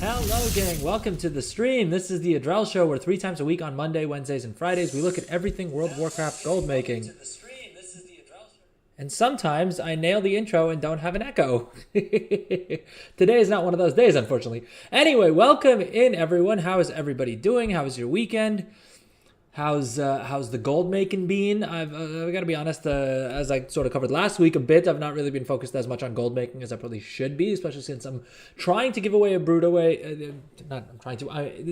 Hello gang, welcome to the stream. This is the Adrel Show where 3 times a week on Monday, Wednesdays, and Fridays we look at everything World of Warcraft gold making. And sometimes I nail the intro and don't have an echo. Today is not one of those days, unfortunately. Anyway, welcome in everyone. How is everybody doing? How was your weekend? How's the gold making been? I've got to be honest, as I sort of covered last week a bit, I've not really been focused as much on gold making as I probably should be, especially since I'm trying to give away a Bruto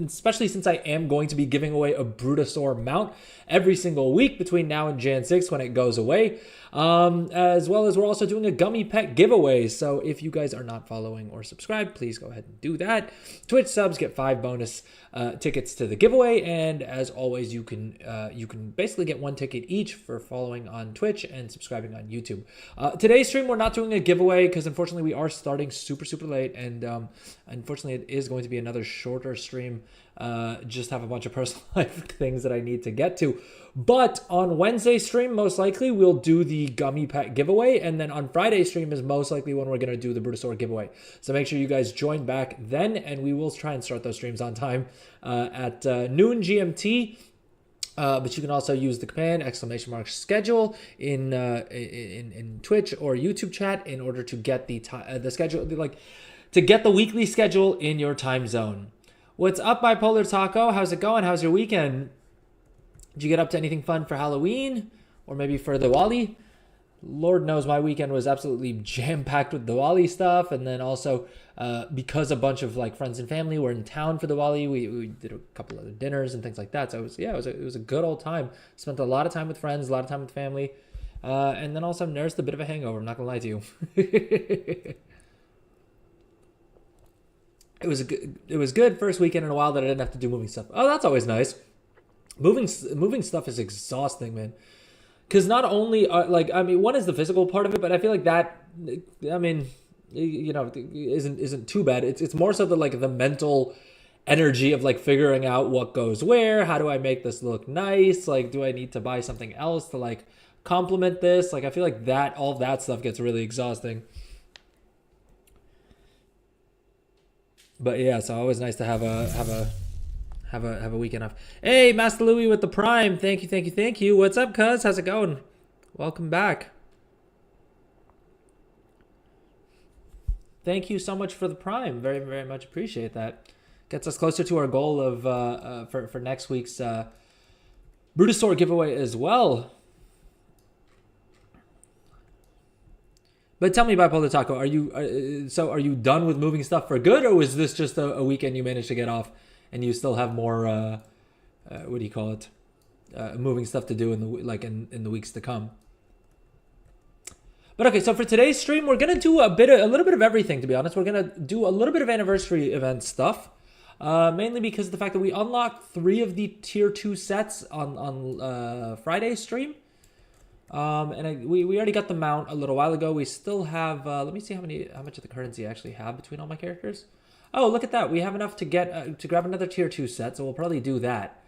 especially since I am going to be giving away a Brutosaur mount every single week between now and Jan 6th when it goes away. As well as we're also doing a Gummi pet giveaway. So if you guys are not following or subscribed, please go ahead and do that. Twitch subs get 5 bonus tickets to the giveaway, and as always, you can basically get 1 ticket each for following on Twitch and subscribing on YouTube. Today's stream, we're not doing a giveaway because unfortunately we are starting super late, and unfortunately it is going to be another shorter stream. Just have a bunch of personal life things that I need to get to. But on Wednesday stream, most likely we'll do the Gummi pet giveaway, and then on Friday stream is most likely when we're going to do the Brutosaur giveaway. So make sure you guys join back then, and we will try and start those streams on time at noon GMT. But you can also use the command !schedule in Twitch or YouTube chat in order to get the schedule, to get the weekly schedule in your time zone. What's up, Bipolar Taco? How's it going? How's your weekend? Did you get up to anything fun for Halloween or maybe for Diwali? Lord knows my weekend was absolutely jam-packed with Diwali stuff, and then also because a bunch of friends and family were in town for Diwali, we did a couple other dinners and things like that. So it was a good old time. Spent a lot of time with friends, a lot of time with family, and then also nursed a bit of a hangover. I'm not gonna lie to you. It was good first weekend in a while that I didn't have to do moving stuff. Oh, that's always nice. Moving stuff is exhausting, man. Because not only one is the physical part of it, but I feel like that, isn't too bad. It's more so the mental energy of figuring out what goes where. How do I make this look nice? Do I need to buy something else to complement this? I feel like all of that stuff gets really exhausting. But yeah, so always nice to have a weekend off. Hey, Master Louie with the Prime. Thank you. What's up, cuz? How's it going? Welcome back. Thank you so much for the Prime. Very, very much appreciate that. Gets us closer to our goal of for next week's Brutosaur giveaway as well. But tell me, Bipolar Taco, are you done with moving stuff for good, or was this just a weekend you managed to get off and you still have more moving stuff to do in the weeks to come? But okay, so for today's stream, we're gonna do a little bit of everything. To be honest, we're gonna do a little bit of anniversary event stuff, mainly because of the fact that we unlocked 3 of the tier 2 sets on Friday's stream. We already got the mount a little while ago. We still have, let me see how much of the currency I actually have between all my characters. Oh, look at that. We have enough to get, to grab another tier 2 set, so we'll probably do that.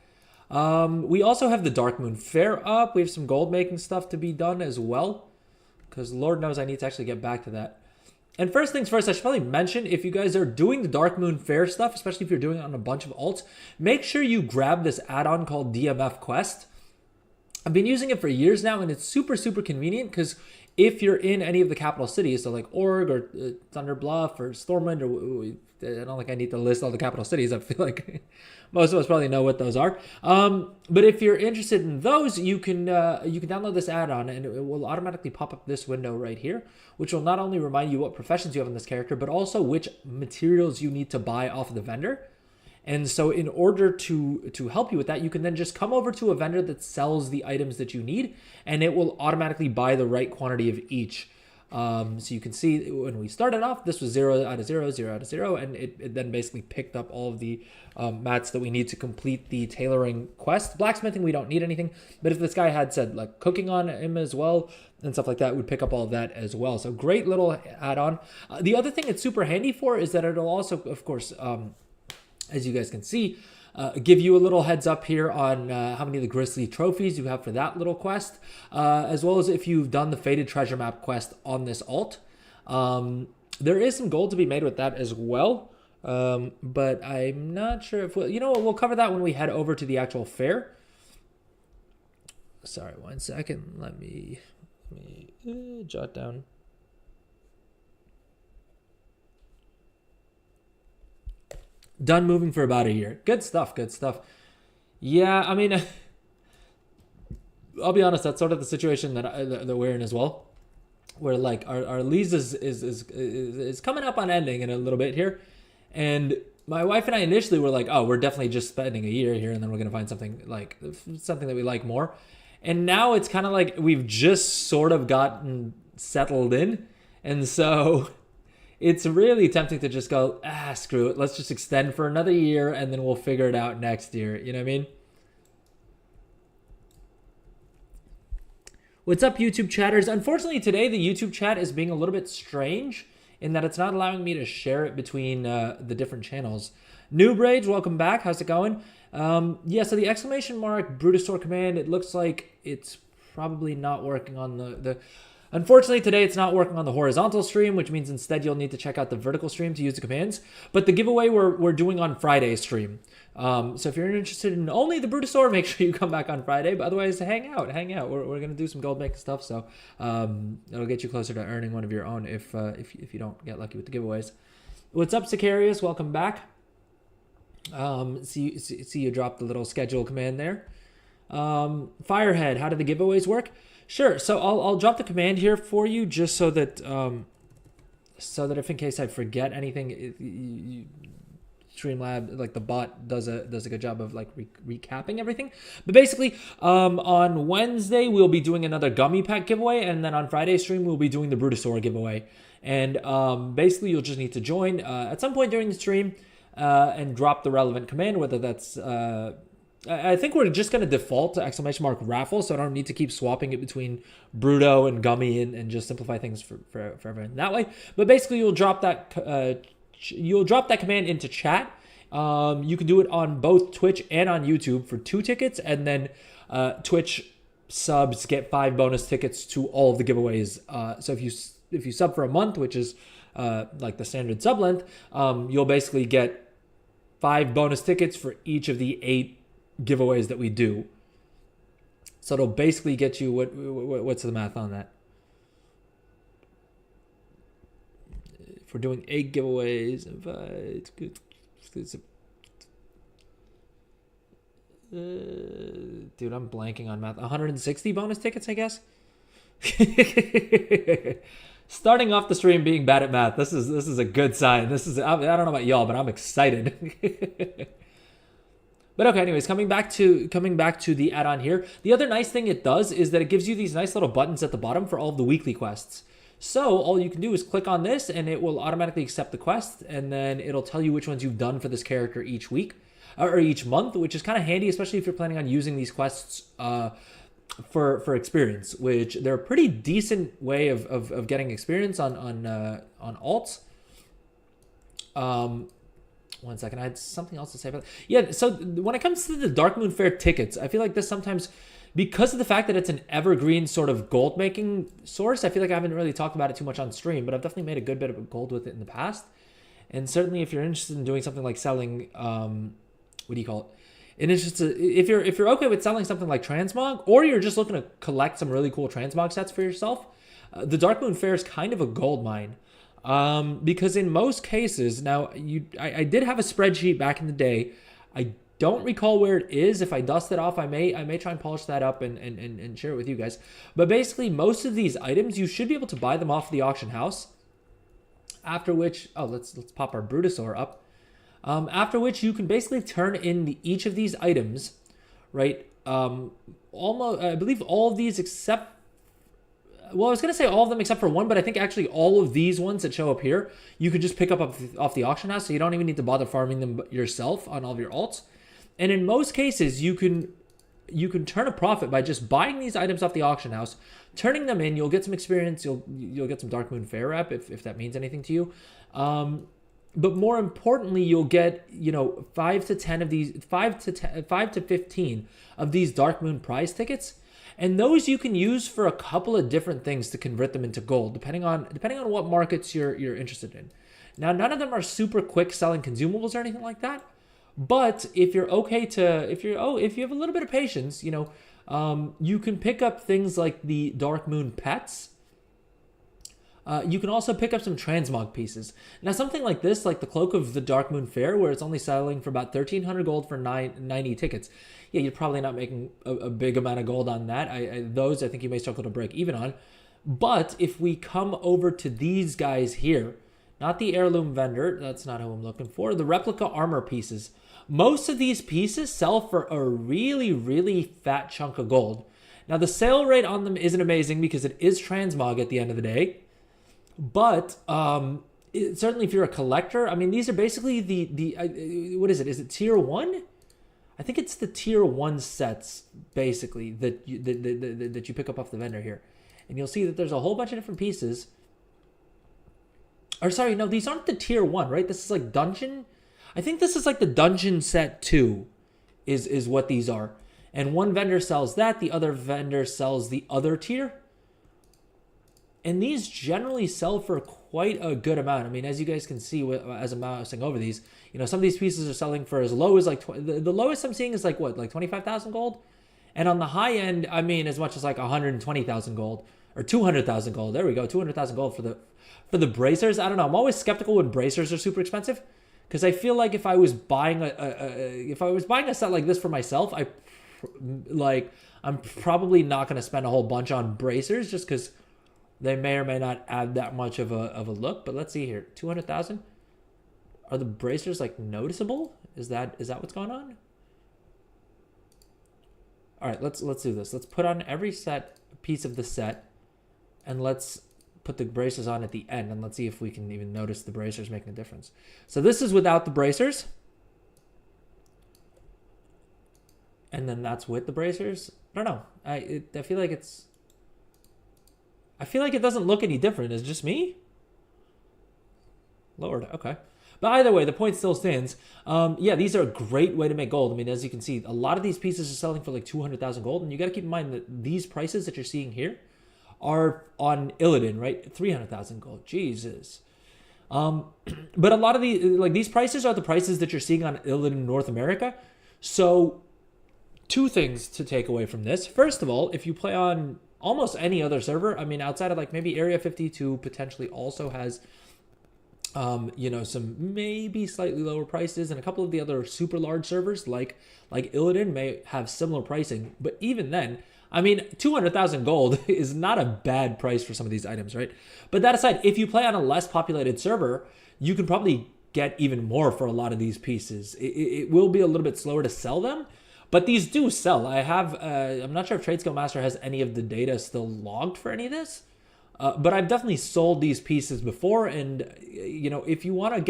We also have the Dark Moon Fair up. We have some gold making stuff to be done as well, because Lord knows I need to actually get back to that. And first things first, I should probably mention, if you guys are doing the Dark Moon Fair stuff, especially if you're doing it on a bunch of alts, make sure you grab this add-on called DMF Quest. I've been using it for years now, and it's super convenient because if you're in any of the capital cities, so Org or Thunder Bluff or Stormwind, or I don't think I need to list all the capital cities. I feel like most of us probably know what those are. But if you're interested in those, you can download this add-on, and it will automatically pop up this window right here, which will not only remind you what professions you have in this character, but also which materials you need to buy off of the vendor. And so in order to help you with that, you can then just come over to a vendor that sells the items that you need, and it will automatically buy the right quantity of each. So you can see when we started off, this was 0 out of 0, 0 out of 0, and it then basically picked up all of the mats that we need to complete the tailoring quest. Blacksmithing, we don't need anything, but if this guy had said cooking on him as well and stuff like that, would pick up all of that as well. So great little add-on. The other thing it's super handy for is that it'll also, of course, as you guys can see, give you a little heads up here on how many of the Grizzly trophies you have for that little quest, as well as if you've done the Faded Treasure Map quest on this alt. There is some gold to be made with that as well. But I'm not sure if we'll, you know what, we'll cover that when we head over to the actual fair. Sorry, 1 second. Let me jot down. Done moving for about a year. Good stuff. Good stuff. Yeah, I mean, I'll be honest. That's sort of the situation that we're in as well, where like our lease is coming up on ending in a little bit here, and my wife and I initially were like, oh, we're definitely just spending a year here, and then we're gonna find something that we like more. And now it's kind of like we've just sort of gotten settled in, and so it's really tempting to just go, screw it, let's just extend for another year, and then we'll figure it out next year. You know what I mean? What's up, YouTube chatters? Unfortunately, today the YouTube chat is being a little bit strange in that it's not allowing me to share it between the different channels. Noob Rage, welcome back. How's it going? Yeah, so the exclamation mark Bruto store command, it looks like it's probably not working on the Unfortunately, today it's not working on the horizontal stream, which means instead you'll need to check out the vertical stream to use the commands. But the giveaway we're doing on Friday's stream. So if you're interested in only the Bruto store, make sure you come back on Friday. But otherwise, hang out. We're going to do some gold making stuff. So it'll get you closer to earning one of your own if you don't get lucky with the giveaways. What's up, Sicarius? Welcome back. See you dropped the little schedule command there. Firehead, how do the giveaways work? Sure. So I'll drop the command here for you just so that if in case I forget anything, Streamlab, like the bot, does a good job of like recapping everything. But basically, on Wednesday we'll be doing another Gummi pack giveaway, and then on Friday's stream we'll be doing the Brutosaur giveaway. And basically you'll just need to join at some point during the stream and drop the relevant command, whether that's I think we're just going to default to exclamation mark raffle, so I don't need to keep swapping it between Bruto and Gummi and just simplify things for everyone that way. But basically, you'll drop that command into chat. You can do it on both Twitch and on YouTube for 2 tickets, and then Twitch subs get 5 bonus tickets to all of the giveaways. So if you sub for a month, which is like the standard sub length, you'll basically get 5 bonus tickets for each of the 8 giveaways that we do. So it'll basically get you what's the math on that? If we're doing 8 giveaways, dude, I'm blanking on math. 160 bonus tickets, I guess. Starting off the stream being bad at math. This is a good sign. I don't know about y'all, but I'm excited. But okay, anyways, coming back to the add-on here, the other nice thing it does is that it gives you these nice little buttons at the bottom for all of the weekly quests. So all you can do is click on this, and it will automatically accept the quest, and then it'll tell you which ones you've done for this character each week or each month, which is kind of handy, especially if you're planning on using these quests for experience, which they're a pretty decent way of getting experience on alts. 1 second, I had something else to say about that. Yeah, so when it comes to the Darkmoon Fair tickets, I feel like this sometimes, because of the fact that it's an evergreen sort of gold making source, I feel like I haven't really talked about it too much on stream, but I've definitely made a good bit of gold with it in the past. And certainly if you're interested in doing something like selling, what do you call it? And it's just if you're okay with selling something like transmog, or you're just looking to collect some really cool transmog sets for yourself, the Darkmoon Fair is kind of a gold mine. Because in most cases, now I did have a spreadsheet back in the day. I don't recall where it is. If I dust it off, I may try and polish that up and share it with you guys. But basically, most of these items, you should be able to buy them off the auction house. After which, let's pop our Brutosaur up. After which, you can basically turn in each of these items, right? Almost, I believe all of these except. Well, I was going to say all of them except for one, but I think actually all of these ones that show up here, you could just pick up off the auction house, so you don't even need to bother farming them yourself on all of your alts. And in most cases, you can turn a profit by just buying these items off the auction house, turning them in. You'll get some experience. You'll get some Darkmoon Fair rep if that means anything to you. But more importantly, you'll get 5 to 10 of these 5 to 15 of these Darkmoon prize tickets. And those you can use for a couple of different things to convert them into gold, depending on what markets you're interested in. Now, none of them are super quick selling consumables or anything like that. But if you're okay to, if you have a little bit of patience, you can pick up things like the Dark Moon pets. You can also pick up some transmog pieces. Now, something like this, like the Cloak of the Dark Moon Fair, where it's only selling for about 1,300 gold for 90 tickets. Yeah, you're probably not making a big amount of gold on that. Those, I think you may struggle to break even on. But if we come over to these guys here, not the heirloom vendor, that's not who I'm looking for, the replica armor pieces. Most of these pieces sell for a really, really fat chunk of gold. Now, the sale rate on them isn't amazing because it is transmog at the end of the day. But certainly if you're a collector, I mean, these are basically what is it? Is it tier 1? I think it's the tier 1 sets, basically, that you pick up off the vendor here. And you'll see that there's a whole bunch of different pieces. Or sorry, no, these aren't the tier 1, right? This is like dungeon. I think this is like the dungeon set 2 is what these are. And one vendor sells that, the other vendor sells the other tier. And these generally sell for quite a good amount. I mean, as you guys can see as I'm mousing over these, some of these pieces are selling for as low as like, the lowest I'm seeing is like what, like 25,000 gold? And on the high end, I mean, as much as like 120,000 gold or 200,000 gold. There we go, 200,000 gold for the bracers. I don't know. I'm always skeptical when bracers are super expensive because I feel like if I was buying a set like this for myself, I'm probably not going to spend a whole bunch on bracers just because they may or may not add that much of a look. But let's see here. 200,000. Are the bracers like noticeable? Is that what's going on? All right, let's do this. Let's put on every piece of the set, and let's put the bracers on at the end, and let's see if we can even notice the bracers making a difference. So this is without the bracers, and then that's with the bracers. I don't know. I feel like it's. I feel like it doesn't look any different. Is it just me? Lord, okay. But either way, the point still stands. Yeah, these are a great way to make gold. I mean, as you can see, a lot of these pieces are selling for like 200,000 gold. And you got to keep in mind that these prices that you're seeing here are on Illidan, right? 300,000 gold. Jesus. But a lot of these prices are the prices that you're seeing on Illidan North America. So two things to take away from this. First of all, if you play on almost any other server, I mean, outside of like maybe Area 52 potentially also has some maybe slightly lower prices, and a couple of the other super large servers like Illidan may have similar pricing. But even then, I mean, 200,000 gold is not a bad price for some of these items, right? But that aside, if you play on a less populated server, you can probably get even more for a lot of these pieces. It will be a little bit slower to sell them, but these do sell. I'm not sure if Trade Skill Master has any of the data still logged for any of this. But I've definitely sold these pieces before, and if you want to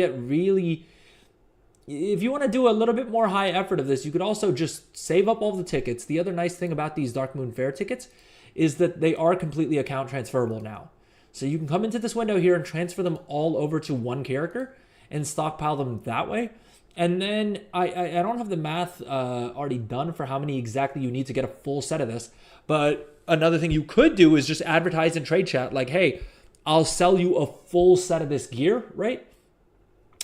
do a little bit more high effort of this, you could also just save up all the tickets. The other nice thing about these Dark Moon Fair tickets is that they are completely account transferable now. So you can come into this window here and transfer them all over to one character and stockpile them that way. And then I don't have the math already done for how many exactly you need to get a full set of this, but another thing you could do is just advertise in trade chat like, hey, I'll sell you a full set of this gear, right?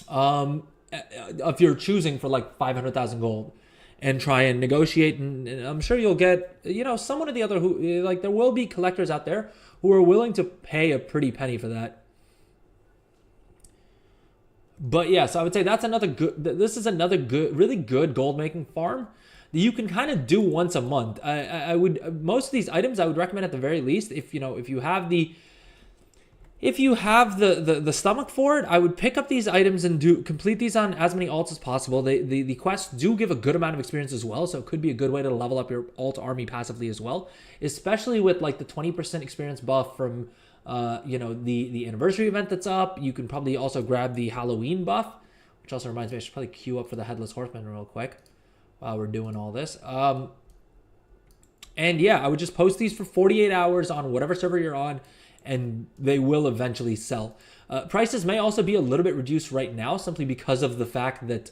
If you're choosing for like 500,000 gold, and try and negotiate, and I'm sure you'll get, someone or the other who, like, there will be collectors out there who are willing to pay a pretty penny for that. But yeah, so I would say this is another good, really good gold making farm that you can kind of do once a month. I would, most of these items I would recommend at the very least, if you have the stomach for it, I would pick up these items and complete these on as many alts as possible. The quests do give a good amount of experience as well, so it could be a good way to level up your alt army passively as well, especially with like the 20% experience buff from the anniversary event that's up. You can probably also grab the Halloween buff, which also reminds me I should probably queue up for the Headless Horseman real quick while we're doing all this. And yeah, I would just post these for 48 hours on whatever server you're on, and they will eventually sell. Prices may also be a little bit reduced right now simply because of the fact that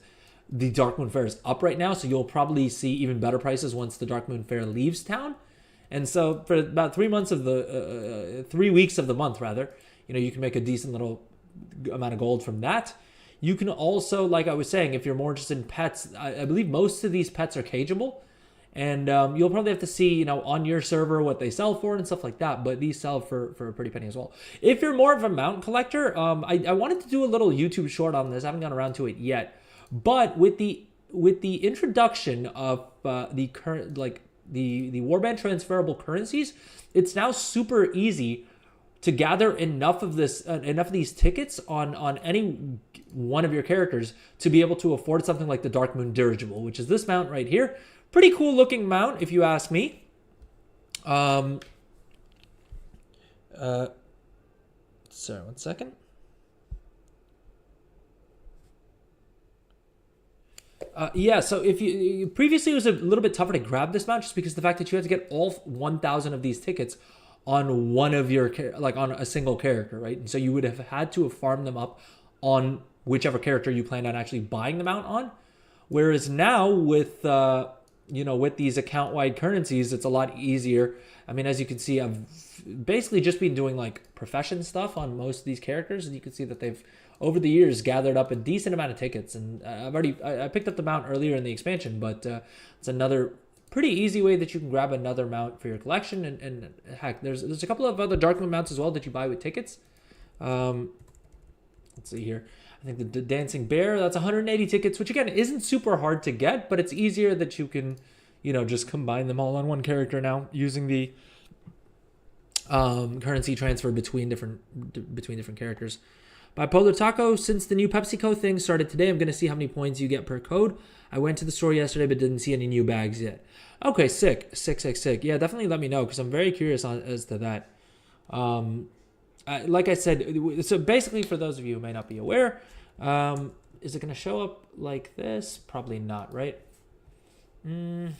the Dark Moon Fair is up right now, so you'll probably see even better prices once the Dark Moon Fair leaves town. And so for about 3 weeks of the month, rather, you can make a decent little amount of gold from that. You can also, like I was saying, if you're more interested in pets, I believe most of these pets are cageable. And you'll probably have to see, you know, on your server what they sell for and stuff like that. But these sell for a pretty penny as well. If you're more of a mount collector, I wanted to do a little YouTube short on this. I haven't gotten around to it yet. But with the introduction of the current, like the warband transferable currencies, it's now super easy to gather enough of these tickets on any one of your characters to be able to afford something like the Dark Moon Dirigible, which is this mount right here. Pretty cool looking mount, if you ask me. Sorry, 1 second. Yeah, so if you previously it was a little bit tougher to grab this mount just because of the fact that you had to get all 1,000 of these tickets on one of your, like on a single character, right? And so you would have had to have farmed them up on whichever character you planned on actually buying the mount on. Whereas now with you know, with these account-wide currencies, it's a lot easier. I mean, as you can see, I've basically just been doing like profession stuff on most of these characters, and you can see that they've, over the years, gathered up a decent amount of tickets. And I picked up the mount earlier in the expansion, but it's another pretty easy way that you can grab another mount for your collection. And heck, there's a couple of other Dark Moon mounts as well that you buy with tickets. Let's see here. I think the Dancing Bear, that's 180 tickets, which again isn't super hard to get, but it's easier that you can, you know, just combine them all on one character now using the currency transfer between different characters. Bipolar Taco, since the new PepsiCo thing started today, I'm going to see how many points you get per code. I went to the store yesterday but didn't see any new bags yet. Okay, sick. Yeah, definitely let me know because I'm very curious as to that. Like I said, so basically for those of you who may not be aware, is it going to show up like this? Probably not, right? Did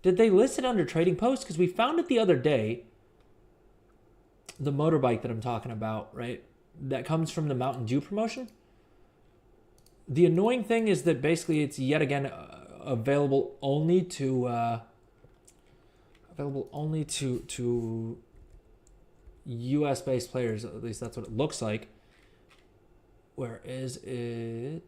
they list it under trading post? Because we found it the other day, the motorbike that I'm talking about, right? That comes from the Mountain Dew promotion. The annoying thing is that basically it's yet again available only to US-based players. At least that's what it looks like. Where is it?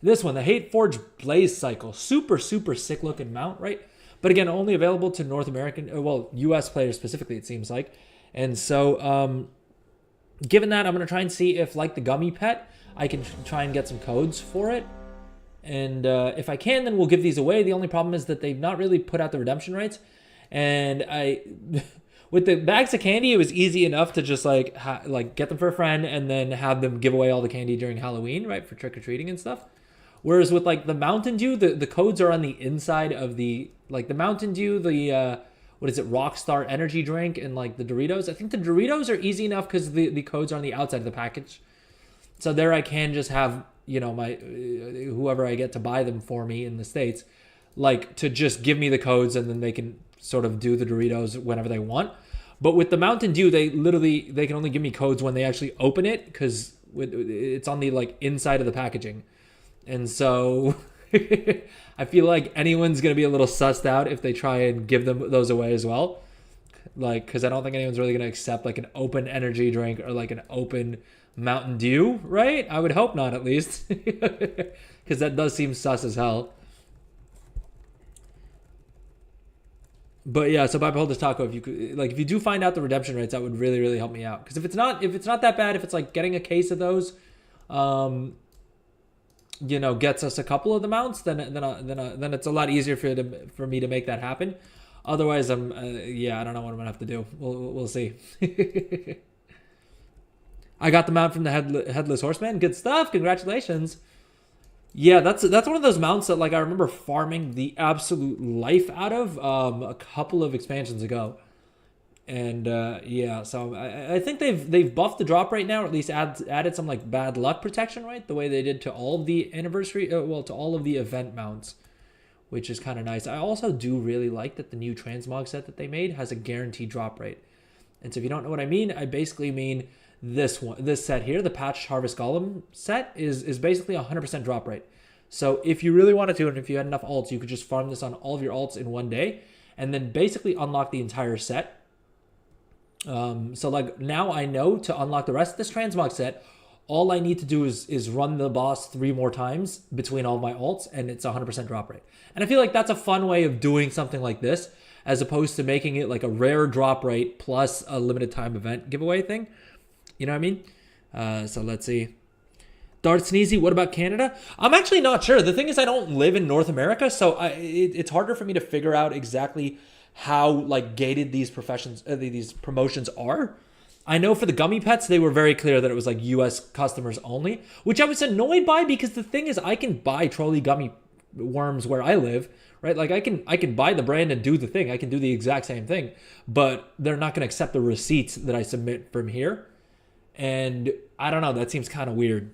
This one, the Hate Forge Blaze Cycle. Super sick looking mount, right? But again, only available to North American, well, US players specifically, it seems like. And so, given that, I'm going to try and see if, like the Gummi pet, I can try and get some codes for it. And if I can, then we'll give these away. The only problem is that they've not really put out the redemption rates. And with the bags of candy, it was easy enough to just like get them for a friend and then have them give away all the candy during Halloween, right, for trick-or-treating and stuff. Whereas with like the Mountain Dew, the codes are on the inside of the, like the Mountain Dew, the what is it, Rockstar energy drink, and like the Doritos. I think the Doritos are easy enough because the codes are on the outside of the package. So there I can just have, you know, my whoever I get to buy them for me in the States, like to just give me the codes and then they can sort of do the Doritos whenever they want. But with the Mountain Dew, they can only give me codes when they actually open it because it's on the like inside of the packaging. And so I feel like anyone's going to be a little sussed out if they try and give them those away as well. Like, because I don't think anyone's really going to accept like an open energy drink or like an open Mountain Dew, right? I would hope not, at least. Because that does seem sus as hell. But yeah, so Bipolar Taco, if you do find out the redemption rates, that would really help me out. Because if it's not that bad, if it's like getting a case of those, you know, gets us a couple of the mounts, then it's a lot easier for me to make that happen. Otherwise, I don't know what I'm gonna have to do. We'll see. I got the mount from the Headless Horseman. Good stuff. Congratulations. Yeah, that's one of those mounts that like I remember farming the absolute life out of a couple of expansions ago. And yeah, so I think they've buffed the drop rate now, or at least added some like bad luck protection, right? The way they did to all of the to all of the event mounts, which is kind of nice. I also do really like that the new transmog set that they made has a guaranteed drop rate. And so if you don't know what I mean, I basically mean this set here, the Patched Harvest Golem set is basically 100% drop rate. So if you really wanted to, and if you had enough alts, you could just farm this on all of your alts in one day, and then basically unlock the entire set. So like now I know to unlock the rest of this transmog set, all I need to do is run the boss 3 more times between all my ults, and it's 100% drop rate. And I feel like that's a fun way of doing something like this, as opposed to making it like a rare drop rate plus a limited time event giveaway thing. You know what I mean? So let's see. Dart Sneezy, what about Canada? I'm actually not sure. The thing is, I don't live in North America, so it's harder for me to figure out exactly how like gated these these promotions are. I know for the gummy pets, they were very clear that it was like US customers only, which I was annoyed by, because the thing is, I can buy trolley gummy worms where I live, right? Like I can buy the brand and do the thing. I can do the exact same thing, but they're not going to accept the receipts that I submit from here. And I don't know, that seems kind of weird.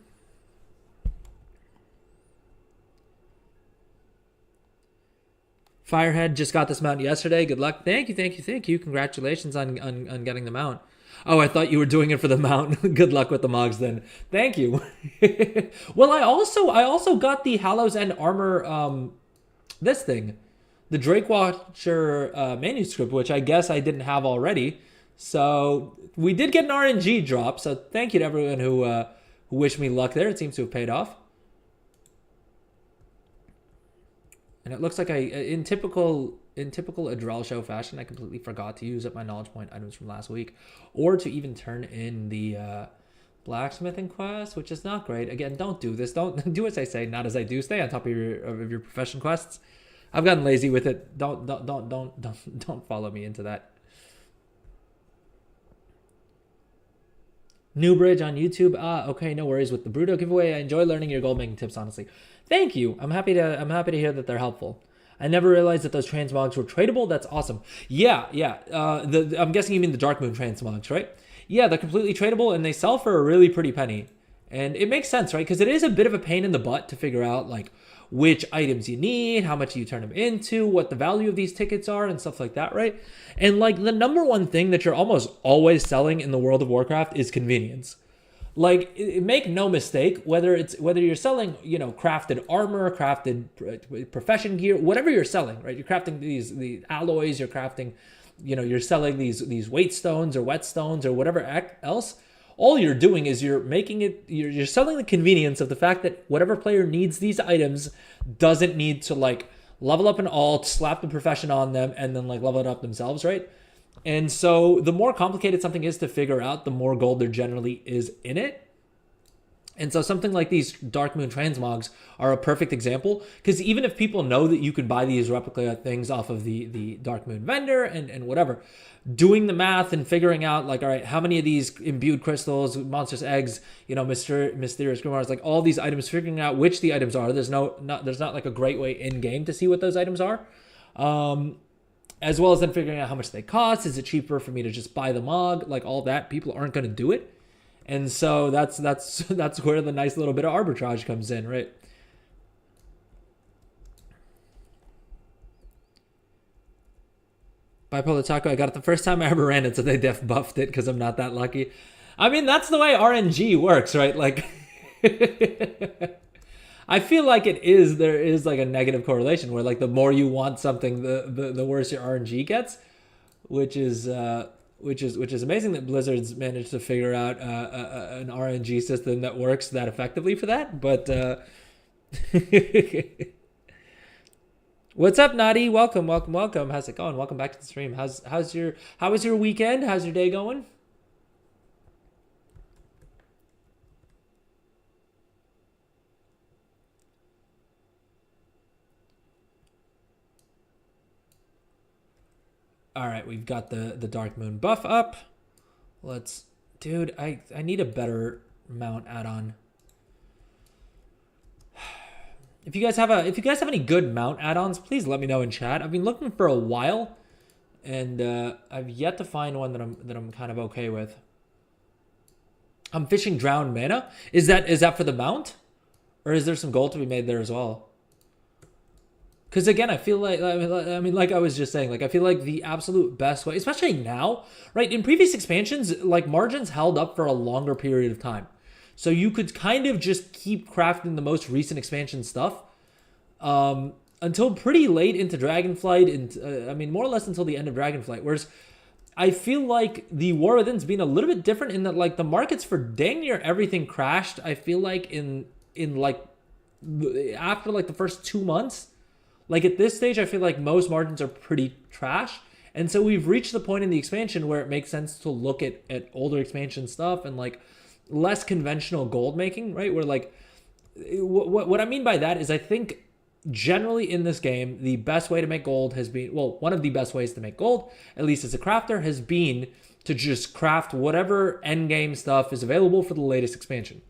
Firehead just got this mount yesterday. Good luck. Thank you. Congratulations on getting the mount. Oh, I thought you were doing it for the mount. Good luck with the mogs then. Thank you. Well, I also got the Hallows End armor, this thing, the Drake Watcher manuscript, which I guess I didn't have already. So we did get an RNG drop. So thank you to everyone who wished me luck there. It seems to have paid off. And it looks like in typical Adrel show fashion, I completely forgot to use up my knowledge point items from last week, or to even turn in the blacksmithing quest, which is not great. Again, don't do this. Don't do as I say, not as I do. Stay on top of your profession quests. I've gotten lazy with it. Don't follow me into that. Newbridge on YouTube. Okay, no worries with the Bruto giveaway. I enjoy learning your gold making tips, honestly. Thank you. I'm happy to hear that they're helpful. I never realized that those transmogs were tradable. That's awesome. Yeah. I'm guessing you mean the Dark Moon transmogs, right? Yeah, they're completely tradable, and they sell for a really pretty penny. And it makes sense, right? Because it is a bit of a pain in the butt to figure out like which items you need, how much you turn them into, what the value of these tickets are, and stuff like that, right? And like the number one thing that you're almost always selling in the world of Warcraft is convenience. Like, make no mistake, whether you're selling, crafted armor, crafted profession gear, whatever you're selling, right? You're crafting the alloys, you're crafting, you're selling these weight stones or whetstones or whatever else. All you're doing is you're selling the convenience of the fact that whatever player needs these items doesn't need to like level up an alt, slap the profession on them, and then like level it up themselves, right? And so the more complicated something is to figure out, the more gold there generally is in it. And so something like these Dark Moon transmogs are a perfect example, because even if people know that you can buy these replica things off of the Dark Moon vendor and whatever, doing the math and figuring out like, all right, how many of these imbued crystals, monstrous eggs, mysterious grimoires, like all these items, figuring out which the items are. There's not like a great way in game to see what those items are. As well as then figuring out how much they cost. Is it cheaper for me to just buy the mog? Like all that, people aren't going to do it. And so that's where the nice little bit of arbitrage comes in, right? Bipolar Taco, I got it the first time I ever ran it, so they def buffed it because I'm not that lucky. I mean, that's the way RNG works, right? Like, I feel like there is like a negative correlation where like the more you want something, the worse your RNG gets, which is amazing that Blizzard's managed to figure out an RNG system that works that effectively for that. But what's up, Nadi? Welcome. How's it going? Welcome back to the stream. How was your weekend? How's your day going? All right, we've got the Dark Moon buff up. Dude, I need a better mount add-on. If you guys have any good mount add-ons, please let me know in chat. I've been looking for a while, and I've yet to find one that I'm kind of okay with. I'm fishing Drowned Mana. Is that for the mount, or is there some gold to be made there as well? Because again, I feel like, like I was just saying, like I feel like the absolute best way, especially now, right? In previous expansions, like margins held up for a longer period of time. So you could kind of just keep crafting the most recent expansion stuff until pretty late into Dragonflight, and more or less until the end of Dragonflight. Whereas I feel like the War Within's been a little bit different in that like the markets for dang near everything crashed. I feel like in like after like the first 2 months, like at this stage, I feel like most margins are pretty trash. And so we've reached the point in the expansion where it makes sense to look at older expansion stuff and like less conventional gold making, right? Where like what I mean by that is I think generally in this game, the best way to make gold has been, well, one of the best ways to make gold, at least as a crafter, has been to just craft whatever end game stuff is available for the latest expansion.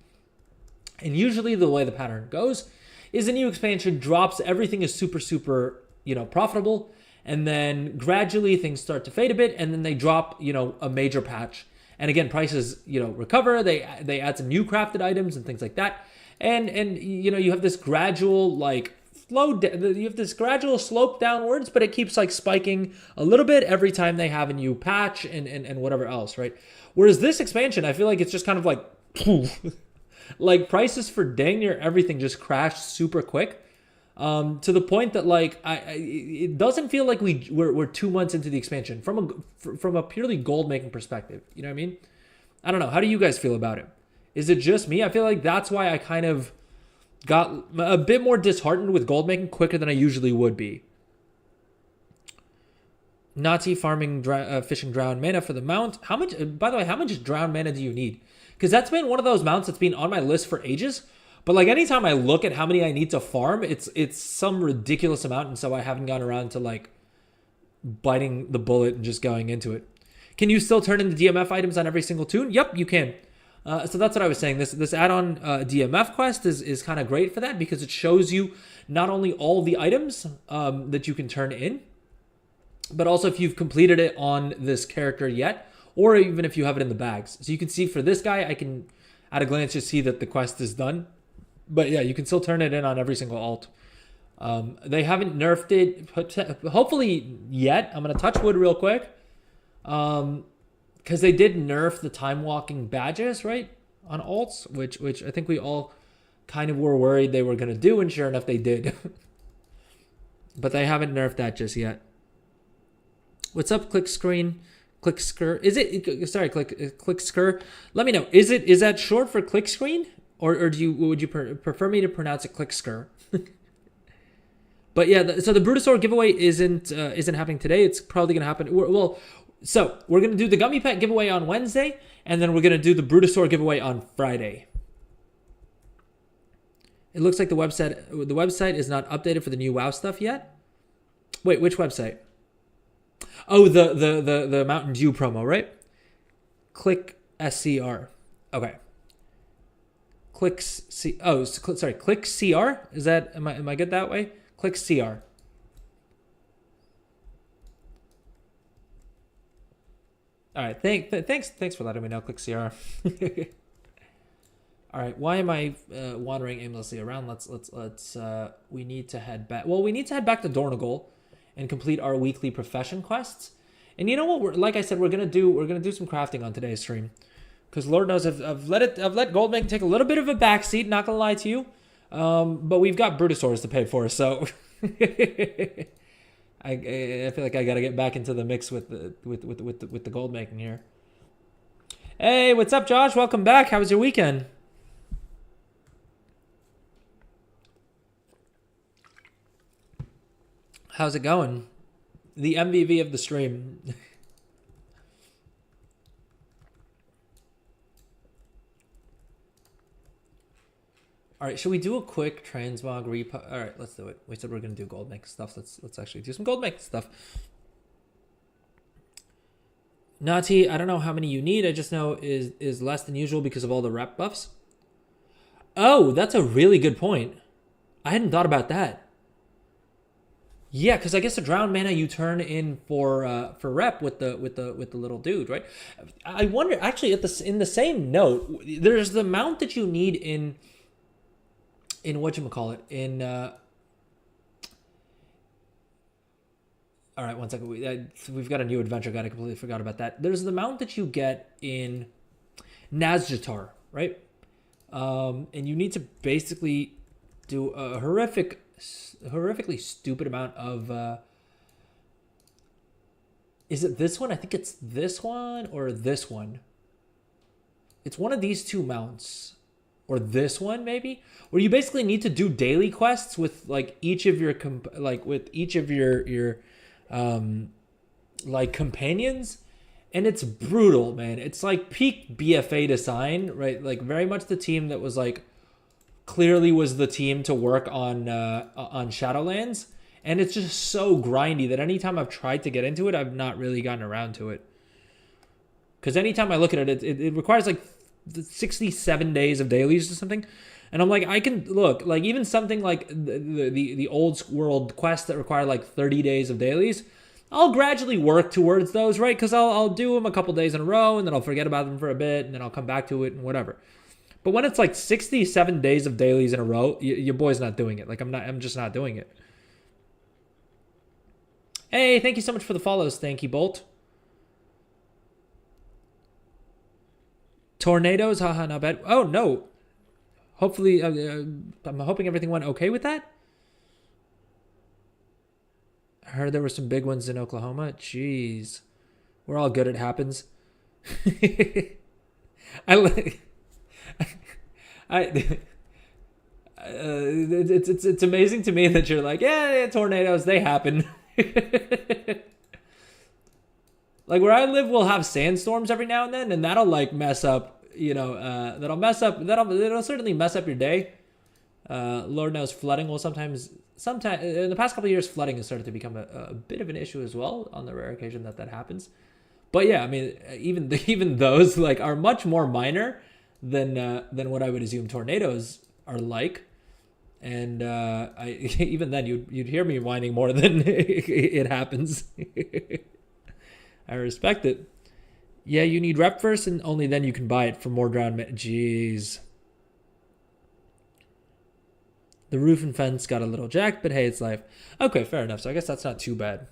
And usually the way the pattern goes is a new expansion drops, everything is super, super, profitable. And then gradually things start to fade a bit, and then they drop, a major patch. And again, prices, recover. They add some new crafted items and things like that. And you have this gradual slope downwards, but it keeps like spiking a little bit every time they have a new patch and whatever else, right? Whereas this expansion, I feel like it's just kind of like like prices for dang near everything just crashed super quick. To the point that like it doesn't feel like we're 2 months into the expansion from a purely gold making perspective. You know what I mean? I don't know. How do you guys feel about it? Is it just me? I feel like that's why I kind of got a bit more disheartened with gold making quicker than I usually would be. Nazi farming fishing drowned mana for the mount. How much? By the way, how much drowned mana do you need? Because that's been one of those mounts that's been on my list for ages. But like anytime I look at how many I need to farm, it's some ridiculous amount, and so I haven't gotten around to like biting the bullet and just going into it. Can you still turn in the DMF items on every single toon? Yep, you can. So that's what I was saying. This add-on DMF quest is kind of great for that because it shows you not only all the items that you can turn in, but also if you've completed it on this character yet, or even if you have it in the bags. So you can see for this guy, I can at a glance just see that the quest is done. But yeah, you can still turn it in on every single alt. They haven't nerfed it, hopefully yet. I'm going to touch wood real quick. Because they did nerf the time walking badges, right? On alts, which I think we all kind of were worried they were going to do. And sure enough, they did. But they haven't nerfed that just yet. What's up, click screen? Click scur. Is it, sorry, click scur. Let me know. Is that short for click screen? Or would you prefer me to pronounce it click scur? But yeah, so the Brutosaur giveaway isn't happening today. It's probably going to happen. So we're going to do the Gummi Pet giveaway on Wednesday, and then we're going to do the Brutosaur giveaway on Friday. It looks like the website is not updated for the new WoW stuff yet. Wait, which website? Oh, the Mountain Dew promo, right? Click SCR. Okay. Click CR. Is that am I good that way? Click CR. All right. Thanks for letting me know. Click CR. All right. Why am I wandering aimlessly around? Let's we need to head back. Well, we need to head back to Dornagol and complete our weekly profession quests. And you know what? Like I said, we're gonna do some crafting on today's stream. Because Lord knows I've let gold making take a little bit of a backseat, not gonna lie to you. But we've got Brutosaurs to pay for, so I feel like I gotta get back into the mix with the gold making here. Hey, what's up, Josh? Welcome back. How was your weekend? How's it going? The MVV of the stream. All right, should we do a quick transmog repo? All right, let's do it. We said we're gonna do gold make stuff. Let's actually do some gold make stuff. Nati, I don't know how many you need. I just know is less than usual because of all the rep buffs. Oh, that's a really good point. I hadn't thought about that. Yeah, because I guess the drowned mana you turn in for rep with the little dude, right? I wonder actually in the same note, there's the amount that you need in whatchamacallit, all right, one second. We've got a new adventure guide. I completely forgot about that. There's the mount that you get in Nazjatar, right? And you need to basically do a horrifically stupid amount of Is it this one? I think it's this one or this one. It's one of these two mounts. Or this one, maybe? Where you basically need to do daily quests with, like, each of your, like, companions. And it's brutal, man. It's, like, peak BFA design, right? Like, very much the team that was, like, clearly was the team to work on Shadowlands. And it's just so grindy that anytime I've tried to get into it, I've not really gotten around to it. Because anytime I look at it, it requires like 67 days of dailies or something. And I'm like, I can look, like even something like the old world quests that require like 30 days of dailies, I'll gradually work towards those, right? Because I'll do them a couple days in a row and then I'll forget about them for a bit and then I'll come back to it and whatever. But when it's like 67 days of dailies in a row, your boy's not doing it. Like I'm just not doing it. Hey, thank you so much for the follows. Thank you, Bolt. Tornadoes, haha, not bad. Oh, no. Hopefully, I'm hoping everything went okay with that. I heard there were some big ones in Oklahoma. Jeez. We're all good, it happens. It's amazing to me that you're like, yeah, tornadoes, they happen. Like where I live, we'll have sandstorms every now and then, and that'll like mess up, it'll certainly mess up your day. Lord knows flooding will sometimes in the past couple of years, flooding has started to become a bit of an issue as well on the rare occasion that happens. But yeah, I mean, even those like are much more minor than what I would assume tornadoes are like. And even then you'd hear me whining more than it happens. I respect it. Yeah, you need rep first, and only then you can buy it for more drowned men. Jeez. The roof and fence got a little jacked, but hey, it's life. Okay, fair enough. So I guess that's not too bad.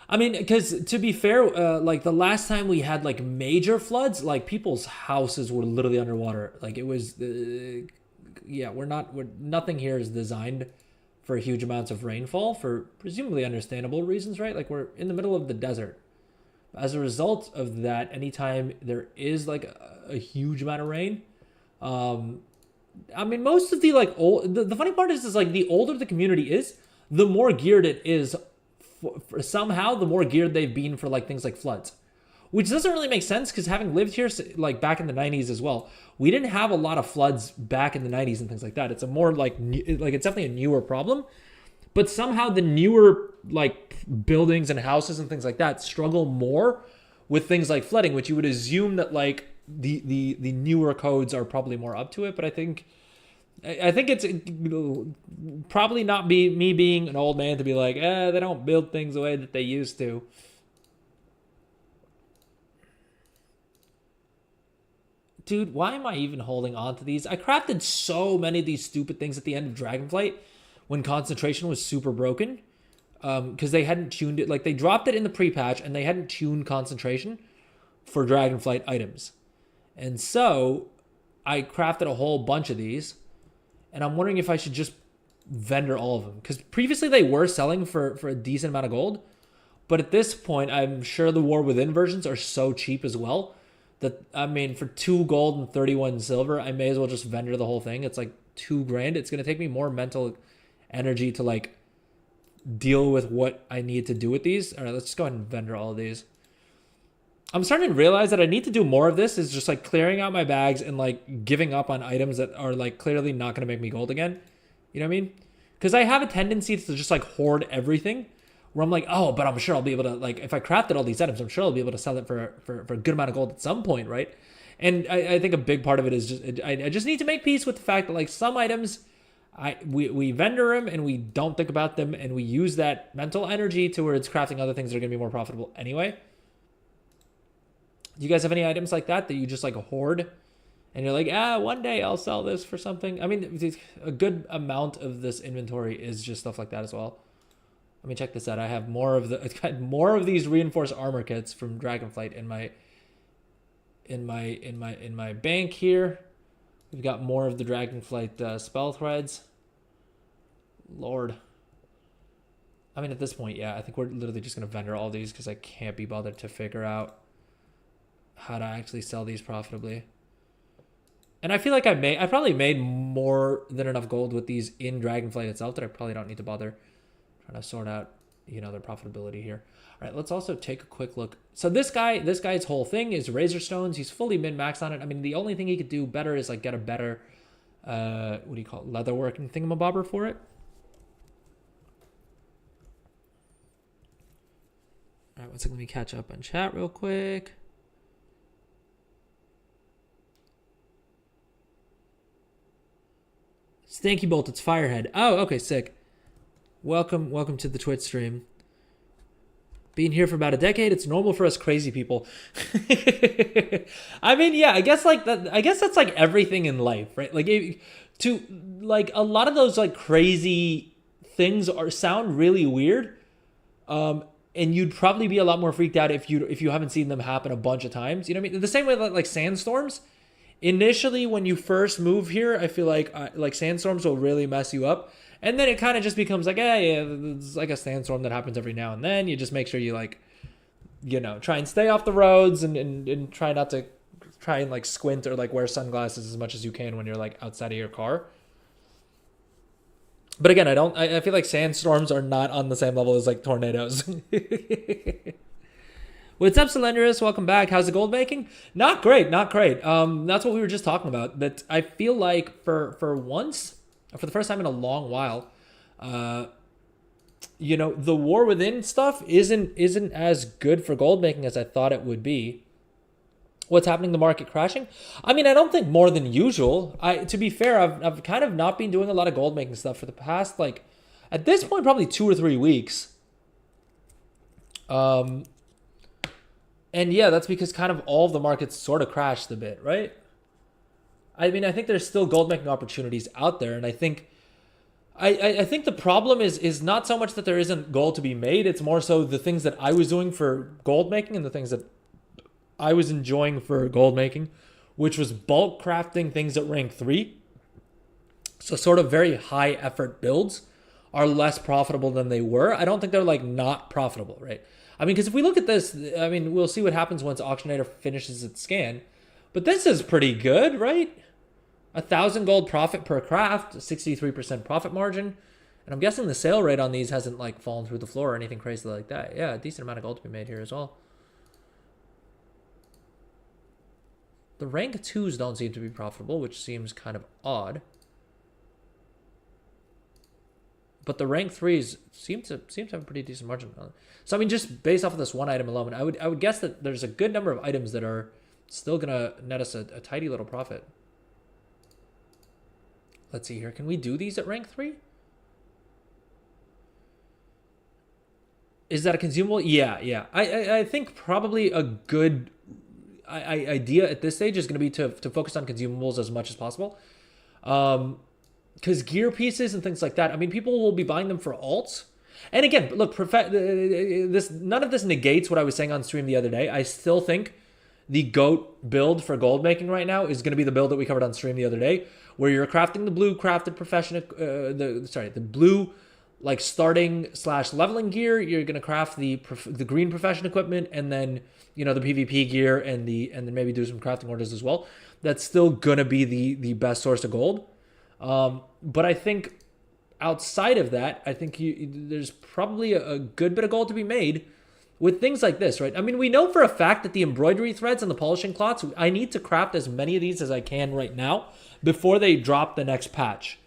I mean, because to be fair, like the last time we had like major floods, like people's houses were literally underwater. Like it was, nothing here is designed for huge amounts of rainfall for presumably understandable reasons, right? Like we're in the middle of the desert. As a result of that, anytime there is like a huge amount of rain, I mean, most of the like old, the funny part is like the older the community is, the more geared it is for somehow the more geared they've been for like things like floods, which doesn't really make sense because having lived here like back in the 90s as well, we didn't have a lot of floods back in the 90s and things like that. It's a more like it's definitely a newer problem, but somehow the newer like buildings and houses and things like that struggle more with things like flooding, which you would assume that like the newer codes are probably more up to it. But I think it's probably not me being an old man to be like, they don't build things the way that they used to. Dude, why am I even holding on to these? I crafted so many of these stupid things at the end of Dragonflight when concentration was super broken. Because they hadn't tuned it. Like, they dropped it in the pre-patch and they hadn't tuned concentration for Dragonflight items. And so, I crafted a whole bunch of these. And I'm wondering if I should just vendor all of them. Because previously they were selling for a decent amount of gold. But at this point, I'm sure the War Within versions are so cheap as well. That, I mean, for 2 gold and 31 silver, I may as well just vendor the whole thing. It's like $2,000. It's going to take me more mental energy to, like, deal with what I need to do with these. All right, let's just go ahead and vendor all of these. I'm starting to realize that I need to do more of this is just like clearing out my bags and like giving up on items that are like clearly not going to make me gold again. You know what I mean? Because I have a tendency to just like hoard everything where I'm like, oh, but I'm sure I'll be able to, like, if I crafted all these items, I'm sure I'll be able to sell it for a good amount of gold at some point, right? And I think a big part of it is just, I just need to make peace with the fact that like some items, we vendor them and we don't think about them and we use that mental energy towards crafting other things that are going to be more profitable anyway. Do you guys have any items like that you just like hoard and you're like, one day I'll sell this for something? I mean, a good amount of this inventory is just stuff like that as well. Let me check this out. I have more of these reinforced armor kits from Dragonflight in my bank here. We've got more of the Dragonflight spell threads. Lord. I mean, at this point, yeah, I think we're literally just going to vendor all these because I can't be bothered to figure out how to actually sell these profitably. And I feel like I probably made more than enough gold with these in Dragonflight itself that I probably don't need to bother trying to sort out, you know, their profitability here. All right, let's also take a quick look. So this guy's whole thing is Razor Stones. He's fully min-maxed on it. I mean, the only thing he could do better is like get a better, what do you call it, leatherworking thingamabobber for it. All right, one second, let me catch up on chat real quick. Stanky Bolt, it's Firehead. Oh, okay, sick. Welcome to the Twitch stream. Being here for about a decade, it's normal for us crazy people. I mean, yeah, I guess like that. I guess that's like everything in life, right? Like, a lot of those like crazy things sound really weird, and you'd probably be a lot more freaked out if you haven't seen them happen a bunch of times. You know what I mean? The same way like sandstorms. Initially, when you first move here, I feel like sandstorms will really mess you up. And then it kind of just becomes like, yeah, it's like a sandstorm that happens every now and then. You just make sure you like, you know, try and stay off the roads and try not to try and like squint or like wear sunglasses as much as you can when you're like outside of your car. But again, I feel like sandstorms are not on the same level as like tornadoes. What's up, Cylindrus? Welcome back. How's the gold making? Not great. That's what we were just talking about. But I feel like for the first time in a long while, you know, the War Within stuff isn't as good for gold making as I thought it would be. What's happening? The market crashing? I mean, I don't think more than usual. To be fair, I've kind of not been doing a lot of gold making stuff for the past, like, at this point, probably 2 or 3 weeks. And yeah, that's because kind of all of the markets sort of crashed a bit, right? I mean, I think there's still gold making opportunities out there, and I think think the problem is not so much that there isn't gold to be made. It's more so the things that I was doing for gold making and the things that I was enjoying for gold making, which was bulk crafting things at rank 3. So sort of very high effort builds are less profitable than they were. I don't think they're like not profitable, right? I mean, because if we look at this, I mean, we'll see what happens once Auctionator finishes its scan. But this is pretty good, right? 1,000 gold profit per craft, 63% profit margin. And I'm guessing the sale rate on these hasn't like fallen through the floor or anything crazy like that. Yeah, a decent amount of gold to be made here as well. The rank 2s don't seem to be profitable, which seems kind of odd. But the rank 3s seem to have a pretty decent margin on it. So I mean, just based off of this one item alone, I would guess that there's a good number of items that are still gonna net us a tidy little profit. Let's see here. Can we do these at rank 3? Is that a consumable? Yeah. I think probably a good idea at this stage is going to be to focus on consumables as much as possible. Because gear pieces and things like that, I mean, people will be buying them for alts. And again, look, none of this negates what I was saying on stream the other day. I still think the GOAT build for gold making right now is going to be the build that we covered on stream the other day, where you're crafting the blue crafted profession, the blue like starting / leveling gear. You're going to craft the green profession equipment, and then the PvP gear and then maybe do some crafting orders as well. That's still going to be the best source of gold. But I think outside of that, I think there's probably a good bit of gold to be made with things like this, right? I mean, we know for a fact that the embroidery threads and the polishing cloths, I need to craft as many of these as I can right now before they drop the next patch.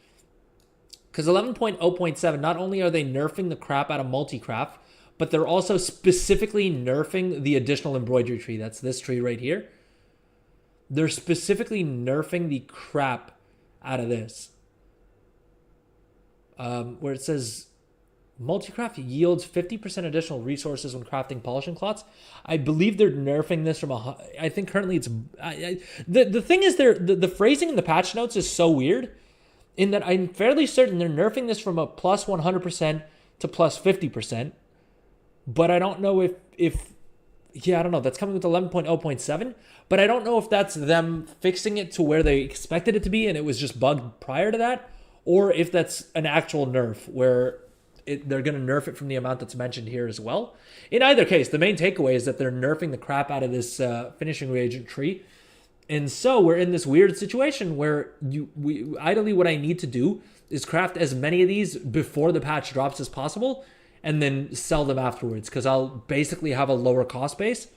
Because 11.0.7, not only are they nerfing the crap out of multi-craft, but they're also specifically nerfing the additional embroidery tree. That's this tree right here. They're specifically nerfing the crap out of this. Where it says multi-craft yields 50% additional resources when crafting polishing cloths. I believe they're nerfing this from I think currently it's the thing is the phrasing in the patch notes is so weird in that I'm fairly certain they're nerfing this from a plus 100% to plus 50%, but I don't know if I don't know, that's coming with 11.0.7, but I don't know if that's them fixing it to where they expected it to be and it was just bugged prior to that, or if that's an actual nerf where they're going to nerf it from the amount that's mentioned here as well. In either case, the main takeaway is that they're nerfing the crap out of this finishing reagent tree. And so we're in this weird situation where ideally what I need to do is craft as many of these before the patch drops as possible and then sell them afterwards, because I'll basically have a lower cost base.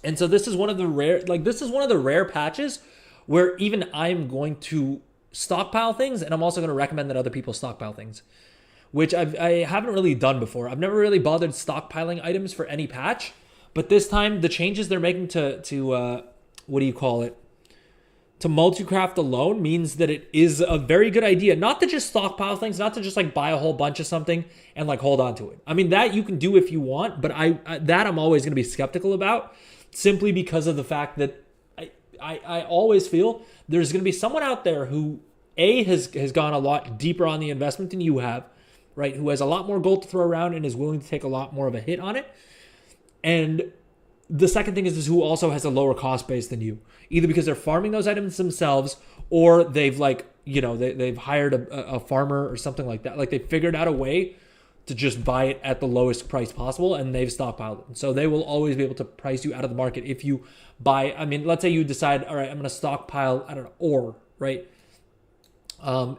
And so this is one of the rare patches where even I'm going to stockpile things, and I'm also going to recommend that other people stockpile things, which I haven't really done before. I've never really bothered stockpiling items for any patch, but this time the changes they're making to what do you call it? To multi-craft alone means that it is a very good idea not to just stockpile things, not to just like buy a whole bunch of something and like hold on to it. I mean, that you can do if you want, but I'm always going to be skeptical about, simply because of the fact that I always feel there's going to be someone out there who has gone a lot deeper on the investment than you have, right? Who has a lot more gold to throw around and is willing to take a lot more of a hit on it. And the second thing is who also has a lower cost base than you, either because they're farming those items themselves, or they've they've hired a farmer or something like that. Like they figured out a way to just buy it at the lowest price possible, and they've stockpiled it. So they will always be able to price you out of the market if you buy. I mean, let's say you decide, all right, I'm going to stockpile, I don't know, ore, right?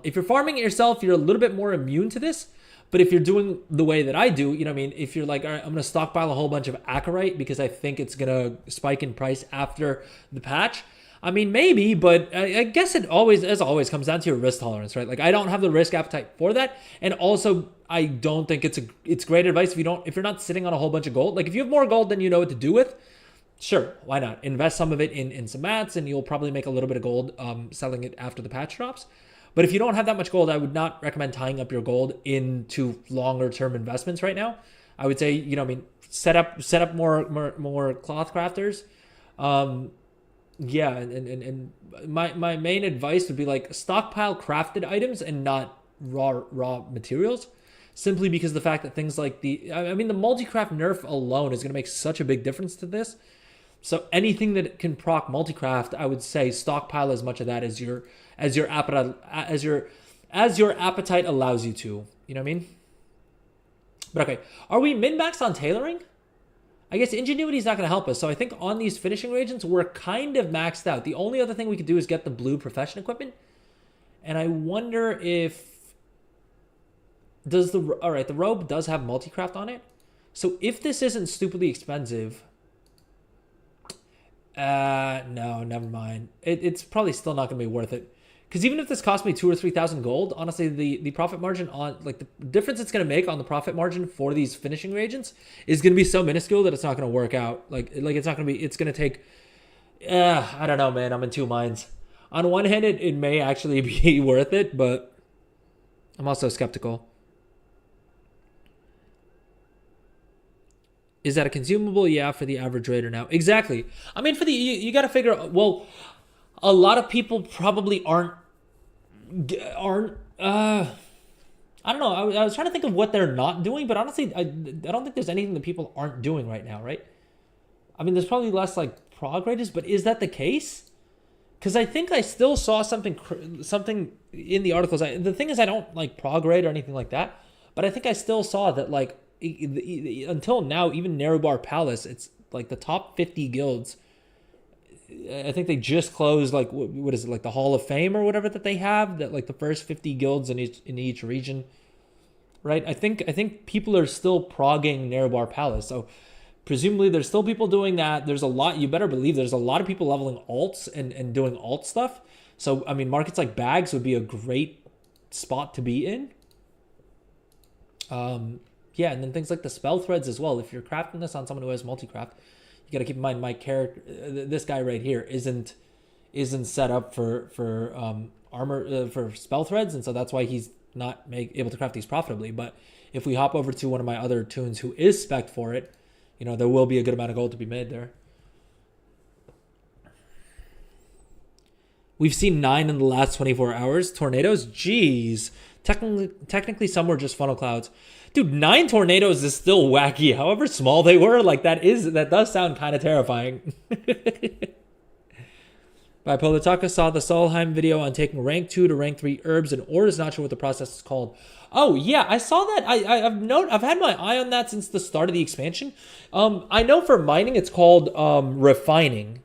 If you're farming it yourself, you're a little bit more immune to this. But if you're doing the way that I do, if you're like, all right, I'm going to stockpile a whole bunch of acarite because I think it's going to spike in price after the patch. I mean, maybe, but I guess it always, as always, comes down to your risk tolerance, right? Like I don't have the risk appetite for that. And also, I don't think it's great advice if you're not sitting on a whole bunch of gold. Like if you have more gold than you know what to do with, sure, why not? Invest some of it in some mats, and you'll probably make a little bit of gold selling it after the patch drops. But if you don't have that much gold, I would not recommend tying up your gold into longer term investments right now. I would say, set up more cloth crafters. Yeah, and my main advice would be like stockpile crafted items and not raw materials, simply because the fact that things like the multi-craft nerf alone is going to make such a big difference to this. So anything that can proc multi-craft, I would say stockpile as much of that as your appetite allows you to. You know what I mean? But okay, are we min-maxed on tailoring? I guess ingenuity is not going to help us. So I think on these finishing reagents, we're kind of maxed out. The only other thing we could do is get the blue profession equipment. And I wonder if the robe does have multi-craft on it. So if this isn't stupidly expensive, no, never mind. It's probably still not going to be worth it. Because even if this cost me 2,000 or 3,000 gold, honestly, the profit margin on, like, the difference it's going to make on the profit margin for these finishing reagents is going to be so minuscule that it's not going to work out. Like it's not going to be, it's going to take, I don't know, man. I'm in two minds. On one hand, it may actually be worth it, but I'm also skeptical. Is that a consumable? Yeah, for the average raider now. Exactly. I mean, you got to figure, well, a lot of people probably aren't I don't know. I was trying to think of what they're not doing, but honestly, I don't think there's anything that people aren't doing right now, right? I mean, there's probably less like prog raiders, but is that the case? Because I think I still saw something in the articles. The thing is, I don't like prog raid or anything like that, but I think I still saw that like until now, even Nerubar Palace, it's like the top 50 guilds. I think they just closed like what is it, like the Hall of Fame or whatever that they have, that like the first 50 guilds in each region, right? I think people are still progging Nerubar Palace, so presumably there's still people doing that. There's a lot, you better believe there's a lot of people leveling alts and doing alt stuff. So I mean, markets like Bags would be a great spot to be in. Yeah, and then things like the spell threads as well. If you're crafting this on someone who has multi-craft, you got to keep in mind my character, this guy right here, isn't set up for armor for spell threads, and so that's why he's not able to craft these profitably. But if we hop over to one of my other tunes who is spec'd for it, there will be a good amount of gold to be made there. We've seen 9 in the last 24 hours. Tornadoes? Jeez. Technically some were just funnel clouds. Dude, 9 tornadoes is still wacky. However small they were, like that does sound kind of terrifying. But Politaka saw the Solheim video on taking rank 2 to rank 3 herbs and ores. Not sure what the process is called. Oh yeah, I saw that. I've had my eye on that since the start of the expansion. I know for mining it's called refining.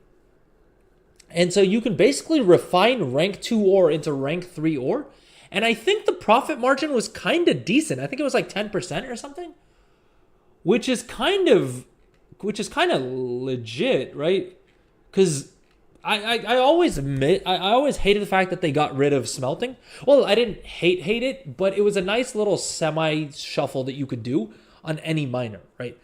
And so you can basically refine rank 2 ore into rank 3 ore. And I think the profit margin was kind of decent. I think it was like 10% or something. Which is kind of legit, right? Cuz I always admit I always hated the fact that they got rid of smelting. Well, I didn't hate it, but it was a nice little semi shuffle that you could do on any miner, right?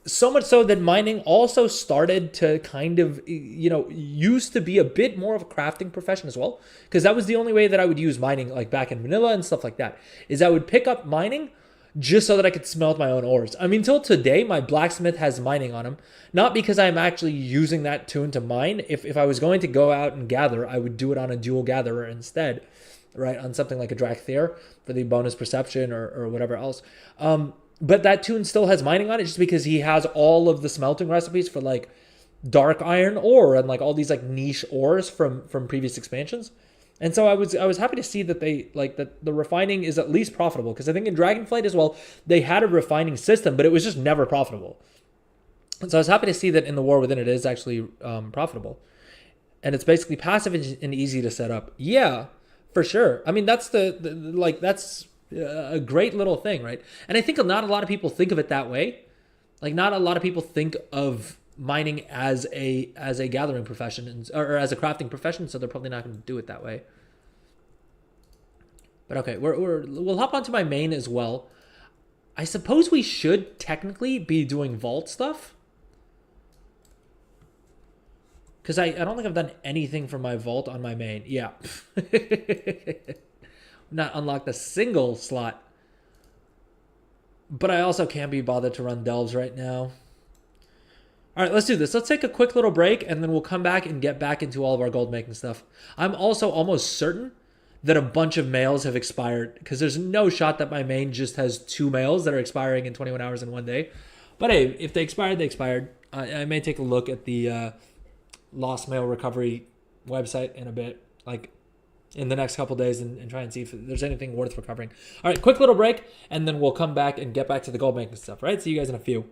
So much so that mining also started to kind of, used to be a bit more of a crafting profession as well. Because that was the only way that I would use mining, like back in Manila and stuff like that, is I would pick up mining just so that I could smelt my own ores. I mean, till today, my blacksmith has mining on him. Not because I'm actually using that toon to mine. If I was going to go out and gather, I would do it on a dual gatherer instead, right? On something like a Drakthir for the bonus perception or whatever else. But that toon still has mining on it just because he has all of the smelting recipes for like dark iron ore and like all these like niche ores from previous expansions. And so I was happy to see that they like that the refining is at least profitable, because I think in Dragonflight as well they had a refining system, but it was just never profitable. And so I was happy to see that in the War Within it is actually profitable, and it's basically passive and easy to set up. Yeah, for sure. I mean that's that's a great little thing, right? And I think not a lot of people think of it that way. Like not a lot of people think of mining as a gathering profession or as a crafting profession, so they're probably not going to do it that way. But okay, we'll hop onto my main as well. I suppose we should technically be doing vault stuff, because I don't think I've done anything for my vault on my main. Yeah. Not unlocked a single slot. But I also can't be bothered to run delves right now. All right, let's do this. Let's take a quick little break, and then we'll come back and get back into all of our gold making stuff. I'm also almost certain that a bunch of mails have expired, because there's no shot that my main just has 2 mails that are expiring in 21 hours in one day. But hey, if they expired, they expired. I may take a look at the lost mail recovery website in a bit, like in the next couple days, and try and see if there's anything worth recovering. All right, quick little break, and then we'll come back and get back to the gold making stuff. All right, see you guys in a few.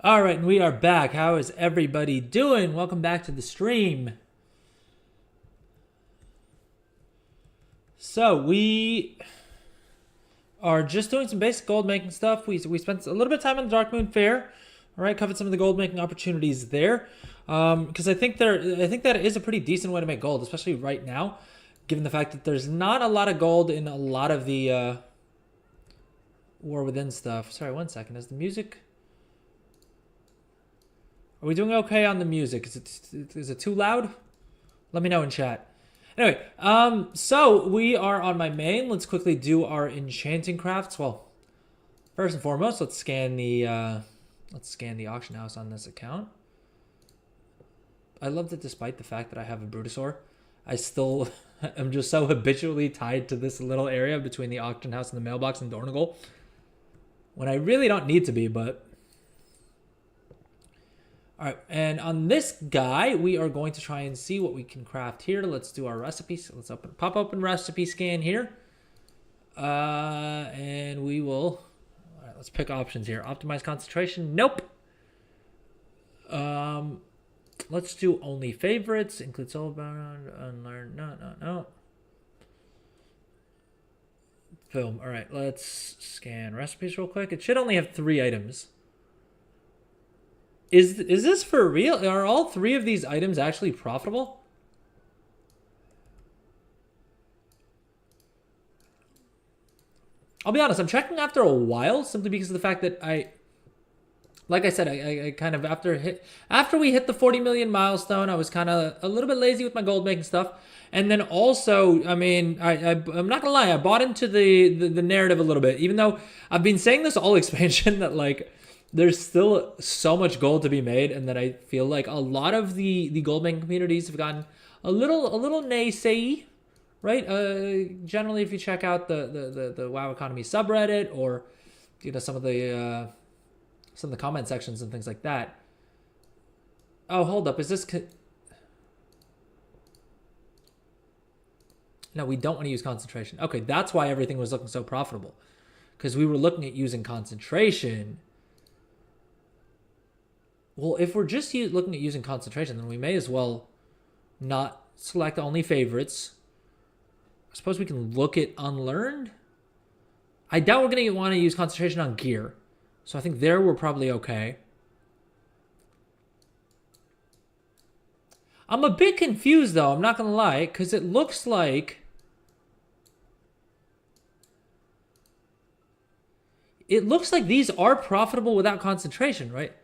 All right, and we are back. How is everybody doing? Welcome back to the stream. So we are just doing some basic gold making stuff. We spent a little bit of time on the Dark Moon Fair. All right, covered some of the gold making opportunities there. Because I think that is a pretty decent way to make gold, especially right now, given the fact that there's not a lot of gold in a lot of the War Within stuff. Sorry, 1 second. Is the music? Are we doing okay on the music? Is it too loud? Let me know in chat. Anyway, so we are on my main. Let's quickly do our enchanting crafts. Well, first and foremost, let's scan the auction house on this account. I love that despite the fact that I have a Brutosaur, I still am just so habitually tied to this little area between the auction house and the mailbox and Dornagle, when I really don't need to be, but... All right, and on this guy, we are going to try and see what we can craft here. Let's do our recipes. Let's pop open recipe scan here. And we will... All right, let's pick options here. Optimize concentration. Nope. Let's do only favorites. Include soulbound, unlearn. No. Film. All right, let's scan recipes real quick. It should only have 3 items. Is this for real? Are all 3 of these items actually profitable? I'll be honest, I'm checking after a while, simply because of the fact that like I said, I kind of, after we hit the 40 million milestone, I was kind of a little bit lazy with my gold making stuff. And then also, I mean, I'm not gonna lie, I bought into the narrative a little bit, even though I've been saying this all expansion that like, there's still so much gold to be made, and that I feel like a lot of the gold making communities have gotten a little naysay, right? Generally, if you check out the WoW Economy subreddit, or some of the comment sections and things like that. Oh, hold up, is this? No, we don't want to use concentration. Okay, that's why everything was looking so profitable, because we were looking at using concentration. Well, if we're just looking at using concentration, then we may as well not select only favorites. I suppose we can look at unlearned. I doubt we're going to want to use concentration on gear. So I think there we're probably okay. I'm a bit confused, though. I'm not going to lie, because it looks like... It looks like these are profitable without concentration, right?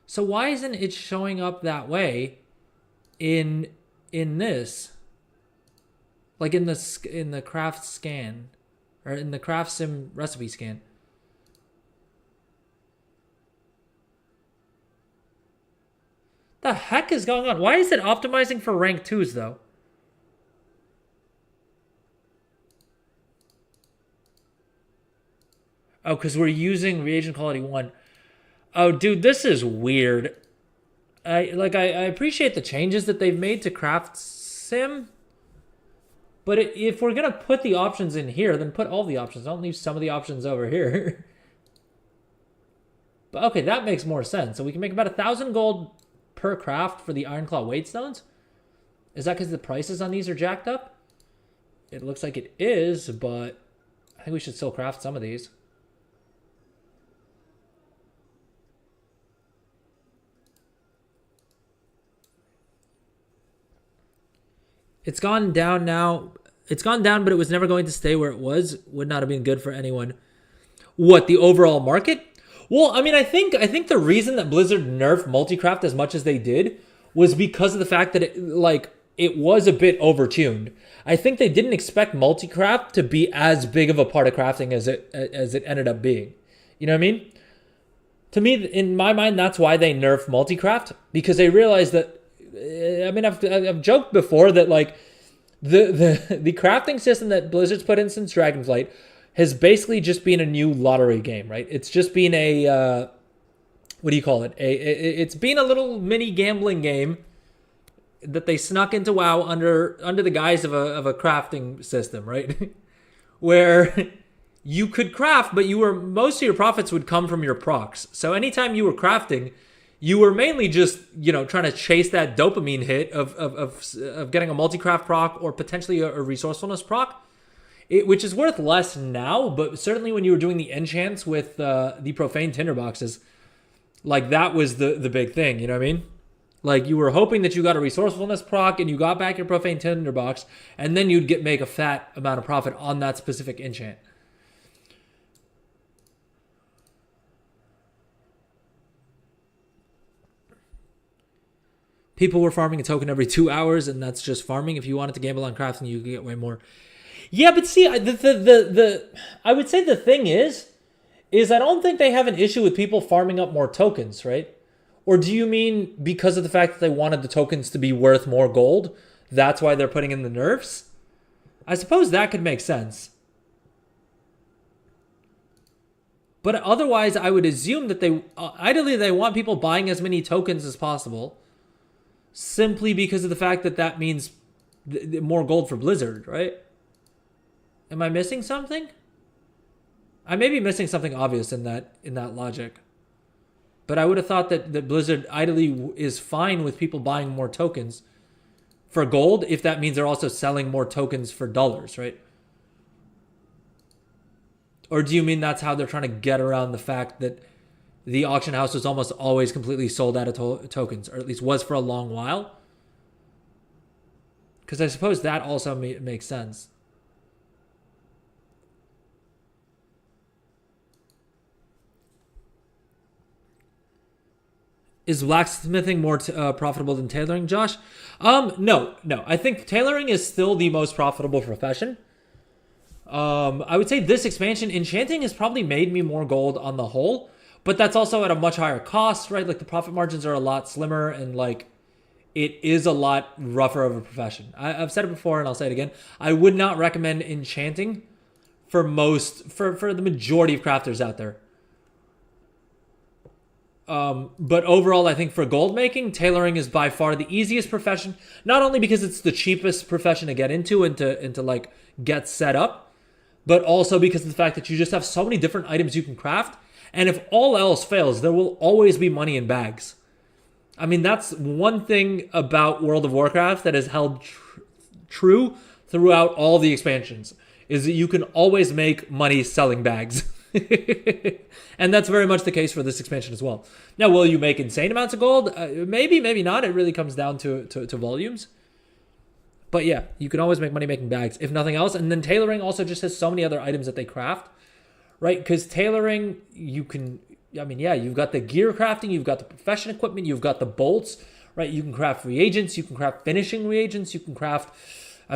So why isn't it showing up that way in this? Like in the craft scan, or in the craft sim recipe scan. The heck is going on? Why is it optimizing for rank 2s though? Oh, because we're using reagent quality 1. Oh, dude, this is weird. I appreciate the changes that they've made to Craft Sim, but if we're gonna put the options in here, then put all the options. Don't leave some of the options over here. But okay, that makes more sense. So we can make about 1,000 gold per craft for the Ironclaw weight stones. Is that because the prices on these are jacked up? It looks like it is, but I think we should still craft some of these. It's gone down now. It's gone down, but it was never going to stay where it was. Would not have been good for anyone. What, the overall market? Well, I mean, I think the reason that Blizzard nerfed multicraft as much as they did was because of the fact that it was a bit overtuned. I think they didn't expect multicraft to be as big of a part of crafting as it ended up being. You know what I mean? To me, in my mind, that's why they nerfed multicraft, because they realized that. I mean, I've joked before that like the crafting system that Blizzard's put in since Dragonflight has basically just been a new lottery game, right? It's just been a what do you call it? It's been a little mini gambling game that they snuck into WoW under the guise of a crafting system, right? Where you could craft, but most of your profits would come from your procs. So anytime you were crafting, you were mainly just, trying to chase that dopamine hit of getting a multi-craft proc or potentially a resourcefulness proc, which is worth less now, but certainly when you were doing the enchants with the profane tinderboxes, like that was the big thing, you know what I mean? Like you were hoping that you got a resourcefulness proc and you got back your profane tinderbox, and then you'd make a fat amount of profit on that specific enchant. People were farming a token every 2 hours, and that's just farming. If you wanted to gamble on crafting, you could get way more. Yeah, but see, I would say the thing is I don't think they have an issue with people farming up more tokens, right? Or do you mean because of the fact that they wanted the tokens to be worth more gold, that's why they're putting in the nerfs? I suppose that could make sense. But otherwise, I would assume that ideally they want people buying as many tokens as possible, simply because of the fact that means more gold for Blizzard, right? Am I missing something? I may be missing something obvious in that logic. But I would have thought that Blizzard ideally is fine with people buying more tokens for gold if that means they're also selling more tokens for dollars, right? Or do you mean that's how they're trying to get around the fact that the auction house was almost always completely sold out of tokens, or at least was for a long while? Because I suppose that also makes sense. Is blacksmithing more profitable than tailoring, Josh? No. I think tailoring is still the most profitable profession. I would say this expansion, enchanting has probably made me more gold on the whole, but that's also at a much higher cost, right? Like the profit margins are a lot slimmer, and like it is a lot rougher of a profession. I've said it before and I'll say it again. I would not recommend enchanting for the majority of crafters out there. But overall, I think for gold making, tailoring is by far the easiest profession. Not only because it's the cheapest profession to get into and to like get set up, but also because of the fact that you just have so many different items you can craft. And if all else fails, there will always be money in bags. I mean, that's one thing about World of Warcraft that has held true throughout all the expansions, is that you can always make money selling bags. And that's very much the case for this expansion as well. Now, will you make insane amounts of gold? Maybe, maybe not. It really comes down to volumes. But yeah, you can always make money making bags, if nothing else. And then tailoring also just has so many other items that they craft, right? Because tailoring, you've got the gear crafting, you've got the profession equipment, you've got the bolts, right? You can craft reagents, you can craft finishing reagents, you can craft...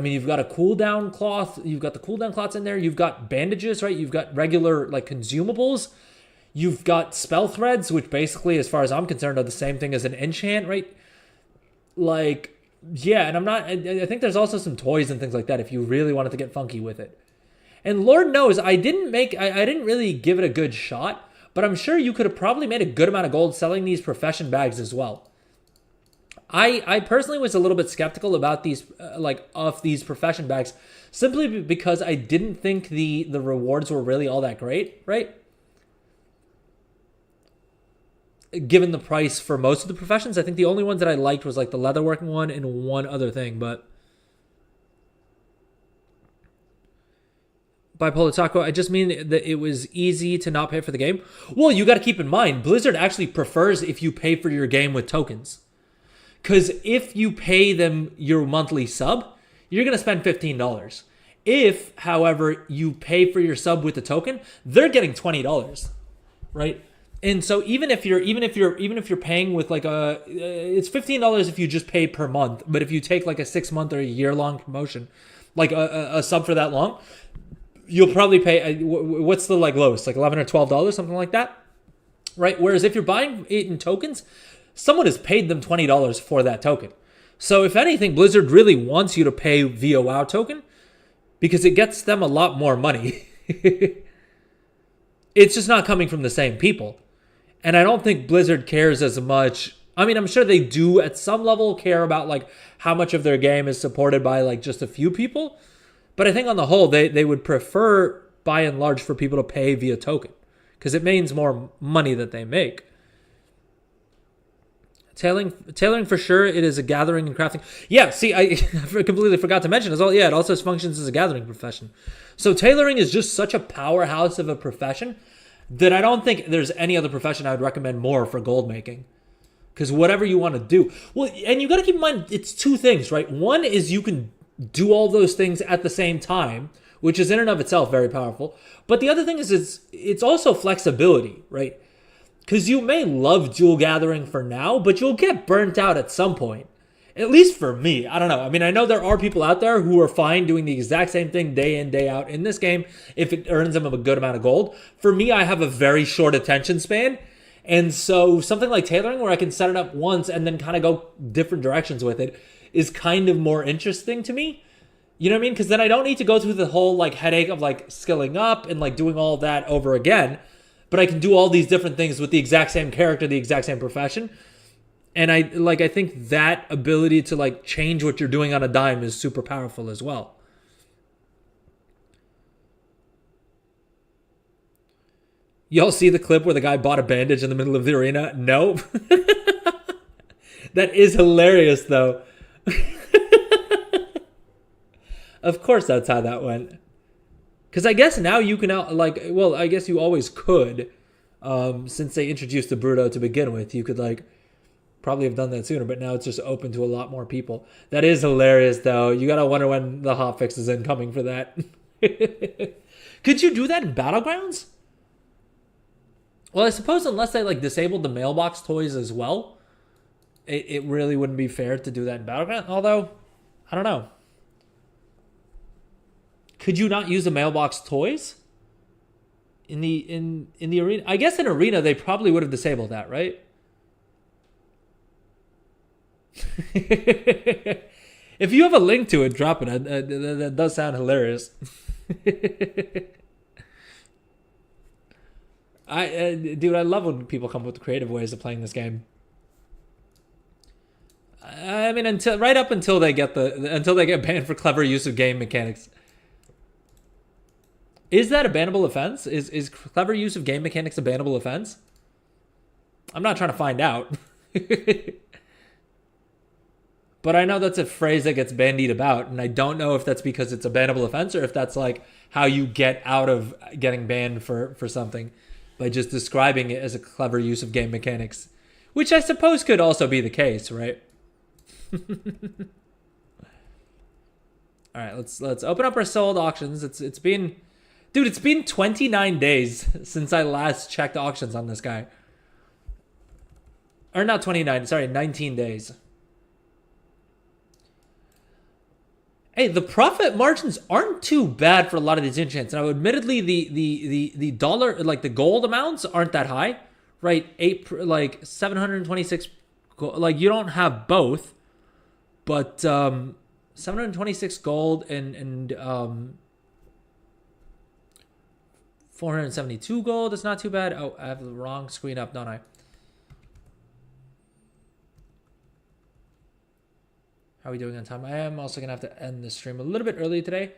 you've got a cooldown cloth. You've got the cooldown cloths in there. You've got bandages, right? You've got regular, like, consumables. You've got spell threads, which basically, as far as I'm concerned, are the same thing as an enchant, right? Like, yeah, and I think there's also some toys and things like that if you really wanted to get funky with it. And Lord knows, I didn't really give it a good shot, but I'm sure you could have probably made a good amount of gold selling these profession bags as well. I personally was a little bit skeptical about these, these profession bags, simply because I didn't think the rewards were really all that great, right? Given the price for most of the professions, I think the only ones that I liked was like the leatherworking one and one other thing, but... Bipolar Taco, I just mean that it was easy to not pay for the game. Well, you got to keep in mind, Blizzard actually prefers if you pay for your game with tokens. Because if you pay them your monthly sub, you're going to spend $15. If, however, you pay for your sub with a token, they're getting $20, right? And so even if you're paying with like it's $15 if you just pay per month, but if you take like a 6-month or a year-long promotion, like a sub for that long, you'll probably pay what's the like lowest, like $11 or $12, something like that, right? Whereas if you're buying it in tokens, someone has paid them $20 for that token. So if anything, Blizzard really wants you to pay via WoW token because it gets them a lot more money. It's just not coming from the same people. And I don't think Blizzard cares as much. I mean, I'm sure they do at some level care about like how much of their game is supported by like just a few people. But I think on the whole, they would prefer by and large for people to pay via token because it means more money that they make. Tailoring for sure, it is a gathering and crafting. Yeah, see, I completely forgot to mention as well. Yeah, it also functions as a gathering profession. So tailoring is just such a powerhouse of a profession that I don't think there's any other profession I would recommend more for gold making. Because whatever you want to do. Well, and you got to keep in mind, it's two things, right? One is you can do all those things at the same time, which is in and of itself very powerful. But the other thing is it's also flexibility, right? Because you may love jewel gathering for now, but you'll get burnt out at some point. At least for me. I don't know. I mean, I know there are people out there who are fine doing the exact same thing day in, day out in this game if it earns them a good amount of gold. For me, I have a very short attention span. And so something like tailoring where I can set it up once and then kind of go different directions with it is kind of more interesting to me. You know what I mean? Because then I don't need to go through the whole like headache of like skilling up and like doing all that over again. But I can do all these different things with the exact same character, the exact same profession. And I think that ability to like change what you're doing on a dime is super powerful as well. Y'all see the clip where the guy bought a bandage in the middle of the arena? No. That is hilarious though. Of course that's how that went. Because I guess now you can, I guess you always could, since they introduced the Bruto to begin with. You could, probably have done that sooner, but now it's just open to a lot more people. That is hilarious, though. You gotta wonder when the hotfix is incoming for that. Could you do that in Battlegrounds? Well, I suppose unless they, disabled the mailbox toys as well, it really wouldn't be fair to do that in Battlegrounds. Although, I don't know. Could you not use the mailbox toys in the arena? I guess in arena they probably would have disabled that, right? If you have a link to it, drop it. That does sound hilarious. Dude, I love when people come up with creative ways of playing this game. I mean, until they get banned for clever use of game mechanics. Is that a bannable offense? Is clever use of game mechanics a bannable offense? I'm not trying to find out. But I know that's a phrase that gets bandied about, and I don't know if that's because it's a bannable offense or if that's how you get out of getting banned for something by just describing it as a clever use of game mechanics, which I suppose could also be the case, right? All right, let's open up our sold auctions. It's been 29 days since I last checked auctions on this guy. Or not 29, sorry, 19 days. Hey, the profit margins aren't too bad for a lot of these enchants. Now, admittedly, the dollar, the gold amounts aren't that high, right? 726, you don't have both, but 726 gold and 472 gold. It's not too bad. Oh, I have the wrong screen up, don't I? How are we doing on time? I am also going to have to end the stream a little bit early today.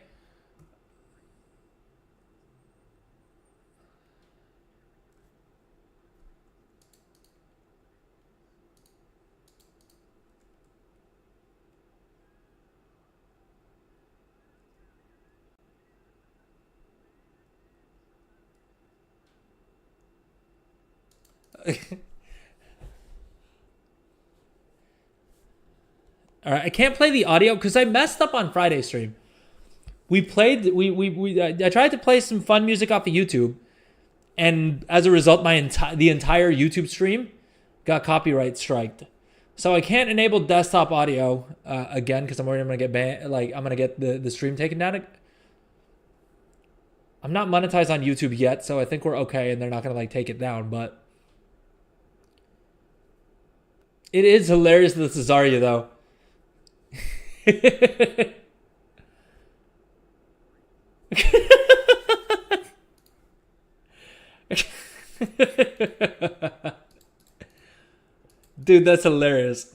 All right, I can't play the audio because I messed up on Friday's stream. I tried to play some fun music off of YouTube, and as a result, the entire YouTube stream got copyright striked. So I can't enable desktop audio again because I'm worried I'm gonna get banned. I'm gonna get the stream taken down. I'm not monetized on YouTube yet, so I think we're okay, and they're not gonna take it down. But it is hilarious that this is Zarya though. Dude, that's hilarious.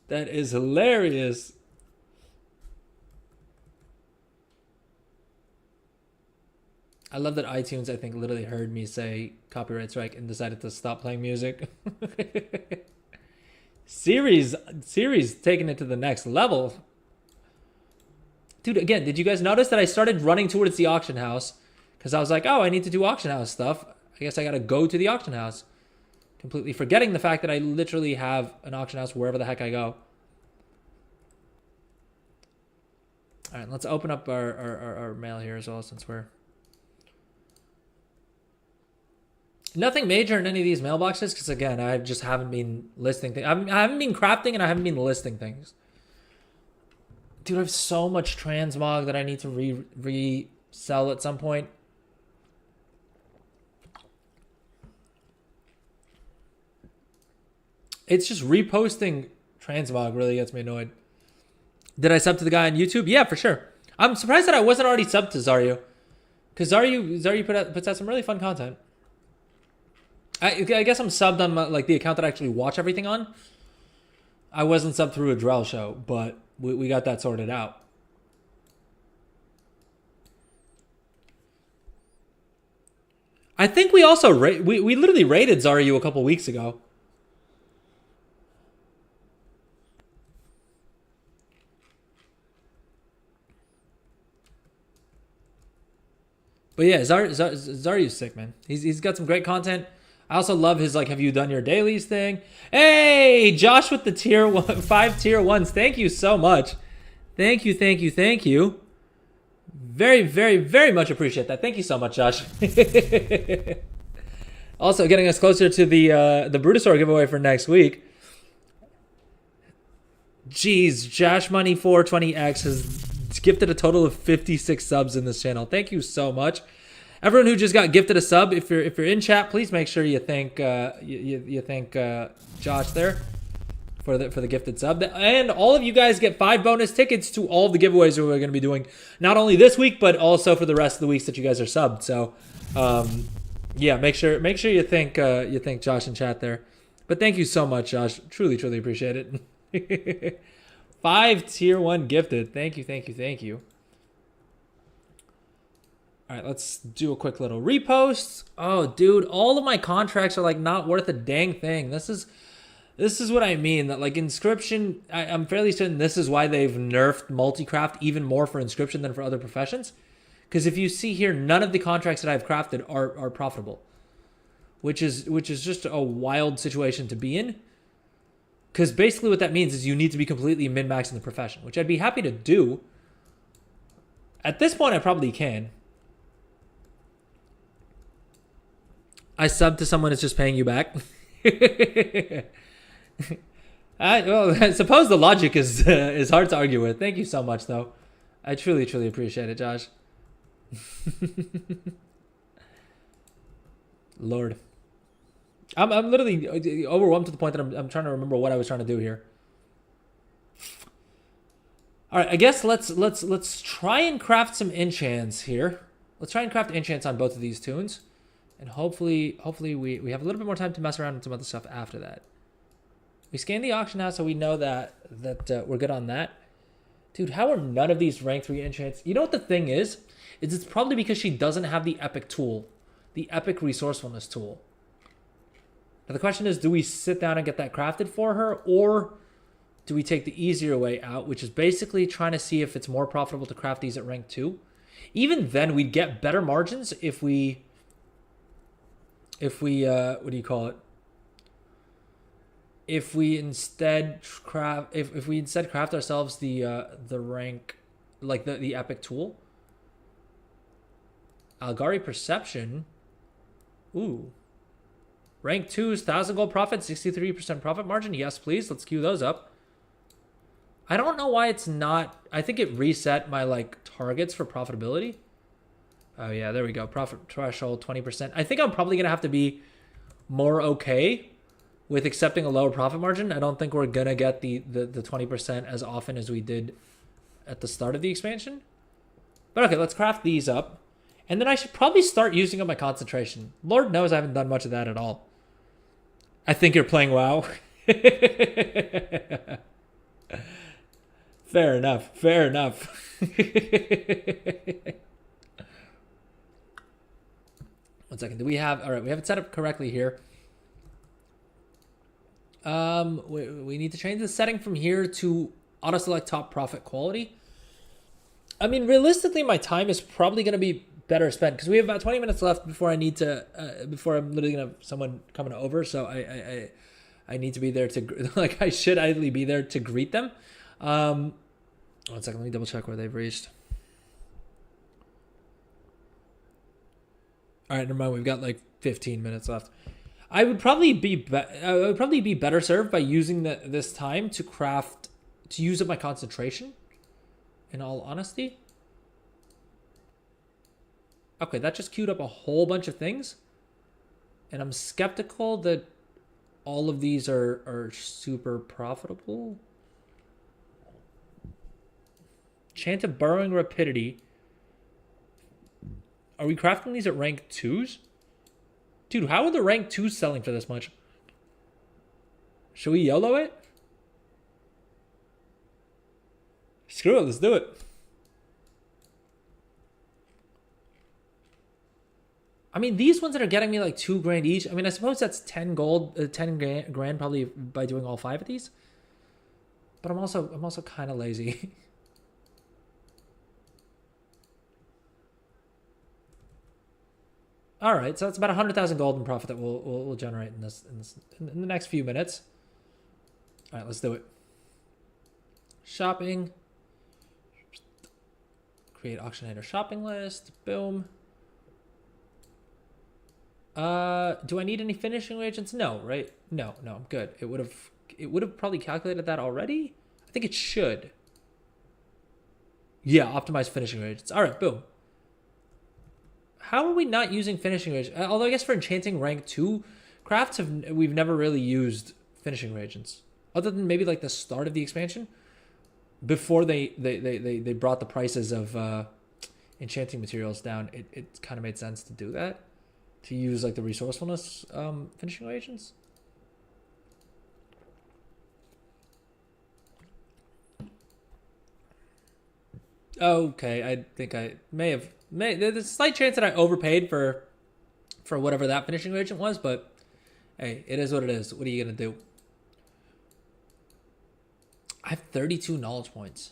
That is hilarious. I love that iTunes, I think, literally heard me say copyright strike and decided to stop playing music. Series taking it to the next level. Dude, again, did you guys notice that I started running towards the auction house? Because I was like, oh, I need to do auction house stuff. I guess I got to go to the auction house. Completely forgetting the fact that I literally have an auction house wherever the heck I go. All right, let's open up our mail here as well, since we're... Nothing major in any of these mailboxes, because again, I just haven't been listing things. I haven't been crafting and I haven't been listing things. Dude, I have so much transmog that I need to resell at some point. It's just reposting transmog really gets me annoyed. Did I sub to the guy on YouTube? Yeah, for sure. I'm surprised that I wasn't already subbed to Zaryu. Because Zaryu puts out some really fun content. I guess I'm subbed on the account that I actually watch everything on. I wasn't subbed through a Drell show, but we got that sorted out. I think we also we literally raided Zaryu a couple weeks ago. But yeah, Zaryu's sick, man. He's got some great content. I also love his have you done your dailies thing. Hey, Josh with the tier 5 tier 1s. Thank you so much. Thank you. Very, very, very much appreciate that. Thank you so much, Josh. Also getting us closer to the Bruto giveaway for next week. Jeez, Josh Money 420X has gifted a total of 56 subs in this channel. Thank you so much. Everyone who just got gifted a sub, if you're in chat, please make sure you thank you thank Josh there for the gifted sub. And all of you guys get 5 bonus tickets to all of the giveaways that we're going to be doing, not only this week but also for the rest of the weeks that you guys are subbed. So, yeah, make sure you thank Josh in chat there. But thank you so much, Josh. Truly appreciate it. 5 tier 1 gifted. Thank you. All right, let's do a quick little repost. Oh, dude, all of my contracts are not worth a dang thing. This is what I mean. That Inscription, I'm fairly certain this is why they've nerfed multi-craft even more for Inscription than for other professions. Because if you see here, none of the contracts that I've crafted are profitable, which is just a wild situation to be in. Because basically what that means is you need to be completely min-maxing the profession, which I'd be happy to do. At this point, I probably can. I sub to someone that's just paying you back. Well, I suppose the logic is hard to argue with. Thank you so much, though. I truly appreciate it, Josh. Lord. I'm literally overwhelmed to the point that I'm trying to remember what I was trying to do here. All right, I guess let's try and craft some enchants here. Let's try and craft enchants on both of these tunes. And hopefully we have a little bit more time to mess around with some other stuff after that. We scanned the auction house, so we know that we're good on that. Dude, how are none of these rank 3 enchants? You know what the thing is? It's probably because she doesn't have the epic tool. The epic resourcefulness tool. Now the question is, do we sit down and get that crafted for her? Or do we take the easier way out, which is basically trying to see if it's more profitable to craft these at rank 2? Even then, we'd get better margins if we what do you call it? If we instead craft ourselves the rank, the epic tool. Algari Perception. Ooh. Rank 2's 1,000 gold profit, 63% profit margin. Yes, please. Let's queue those up. I don't know why it's not. I think it reset my targets for profitability. Oh yeah, there we go. Profit threshold 20%. I think I'm probably gonna have to be more okay with accepting a lower profit margin. I don't think we're gonna get the 20% as often as we did at the start of the expansion. But okay, let's craft these up. And then I should probably start using up my concentration. Lord knows I haven't done much of that at all. I think you're playing WoW. Fair enough. Fair enough. One second. Do we have... All right, we have it set up correctly here. We need to change the setting from here to auto-select top profit quality. I mean, realistically, my time is probably going to be better spent because we have about 20 minutes left before I need to... before I'm literally going to have someone coming over. So I need to be there to... Like, I should ideally be there to greet them. 1 second. Let me double check where they've reached. All right, never mind. We've got like 15 minutes left. I would probably be better served by using this time to craft, to use up my concentration. In all honesty. Okay, that just queued up a whole bunch of things, and I'm skeptical that all of these are super profitable. Chant of Burrowing Rapidity. Are we crafting these at rank 2s? Dude, how are the rank 2s selling for this much? Should we YOLO it? Screw it, let's do it. I mean, these ones that are getting me like 2 grand each. I mean, I suppose that's 10 gold, 10 grand probably by doing all 5 of these. But I'm also kind of lazy. All right, so it's about 100,000 gold in profit that we'll generate in the next few minutes. All right, let's do it. Shopping. Create auctionator shopping list. Boom. Do I need any finishing agents? No, right? No, I'm good. It would have probably calculated that already. I think it should. Yeah, optimize finishing agents. All right, boom. How are we not using finishing agents? Although I guess for enchanting rank 2 crafts, we've never really used finishing agents, other than maybe like the start of the expansion, before they brought the prices of enchanting materials down. It kind of made sense to do that, to use like the resourcefulness finishing agents. Okay, I think I may have. There's a slight chance that I overpaid for whatever that finishing agent was, but hey, it is what it is. What are you gonna do? I have 32 knowledge points.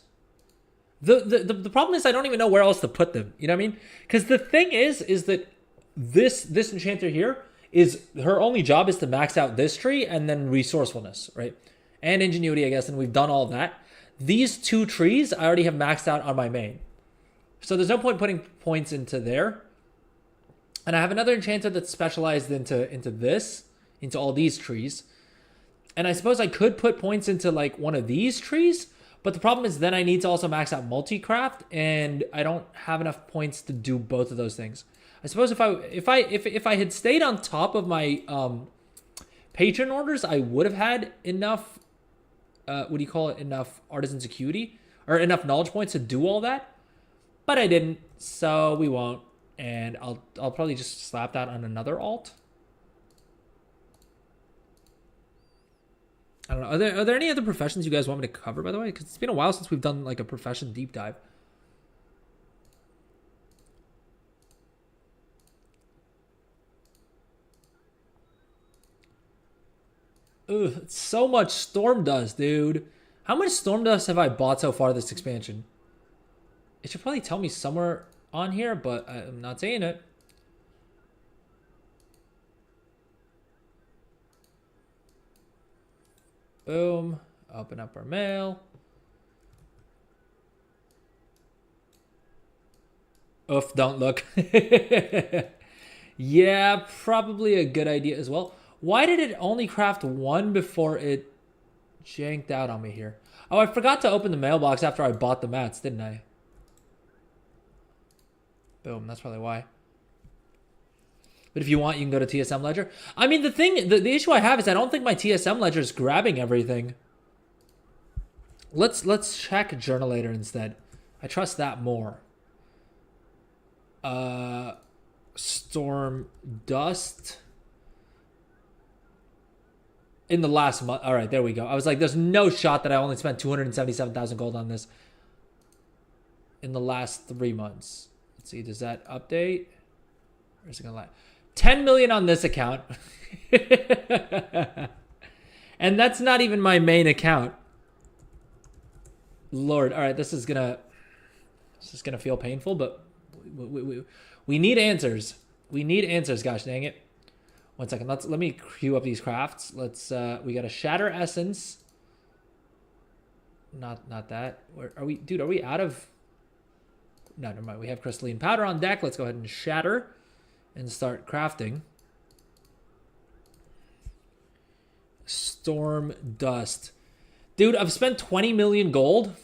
The problem is I don't even know where else to put them. You know what I mean? Because the thing is that this enchanter here is her only job is to max out this tree and then resourcefulness, right? And ingenuity, I guess, and we've done all that. These 2 trees I already have maxed out on my main. So there's no point putting points into there. And I have another enchanter that's specialized into all these trees. And I suppose I could put points into like one of these trees, but the problem is then I need to also max out multi-craft, and I don't have enough points to do both of those things. I suppose if I had stayed on top of my patron orders, I would have had enough enough artisan acuity or enough knowledge points to do all that. But I didn't, so we won't, and I'll probably just slap that on another alt. I don't know. Are there any other professions you guys want me to cover, by the way? Because it's been a while since we've done like a profession deep dive. Ugh, it's so much storm dust, dude. How much storm dust have I bought so far this expansion? It should probably tell me somewhere on here, but I'm not saying it. Boom. Open up our mail. Oof, don't look. Yeah, probably a good idea as well. Why did it only craft 1 before it janked out on me here? Oh, I forgot to open the mailbox after I bought the mats, didn't I? Boom, that's probably why. But if you want, you can go to TSM Ledger. I mean, the issue I have is I don't think my TSM Ledger is grabbing everything. Let's check Journalator instead. I trust that more. Storm Dust. In the last month. All right, there we go. I was like, there's no shot that I only spent 277,000 gold on this in the last 3 months. Let's see, does that update? Or is it gonna lie? 10 million on this account. And that's not even my main account. Lord, all right, this is gonna feel painful, but we need answers. We need answers, gosh dang it. 1 second, let me queue up these crafts. Let's we got a shatter essence. Not that. Where are we, dude? Are we out of? No, never mind. We have crystalline powder on deck. Let's go ahead and shatter and start crafting. Storm dust. Dude, I've spent 20 million gold.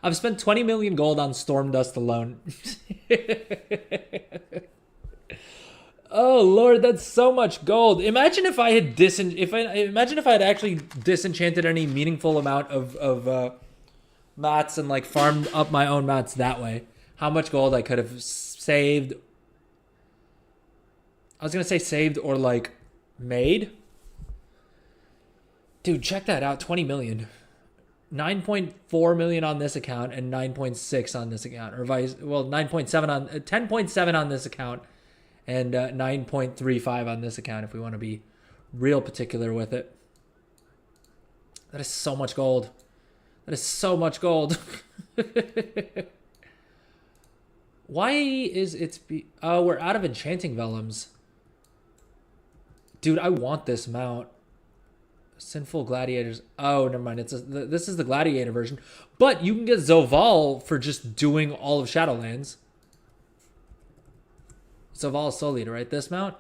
I've spent 20 million gold on storm dust alone. Oh Lord, that's so much gold. Imagine if I had imagine if I had actually disenchanted any meaningful amount of mats and like farmed up my own mats that way. How much gold I could have saved. I was gonna say saved or like made. Dude, check that out. 20 million. 9.4 million on this account and 9.6 on this account. Or well, 9.7 on 10.7 on this account. And 9.35 on this account if we want to be real particular with it. That is so much gold. That is so much gold. Why is it... Oh, we're out of enchanting vellums. Dude, I want this mount. Sinful Gladiators. Oh, never mind. This is the Gladiator version. But you can get Zoval for just doing all of Shadowlands. Zoval Soul Leader, right? This mount?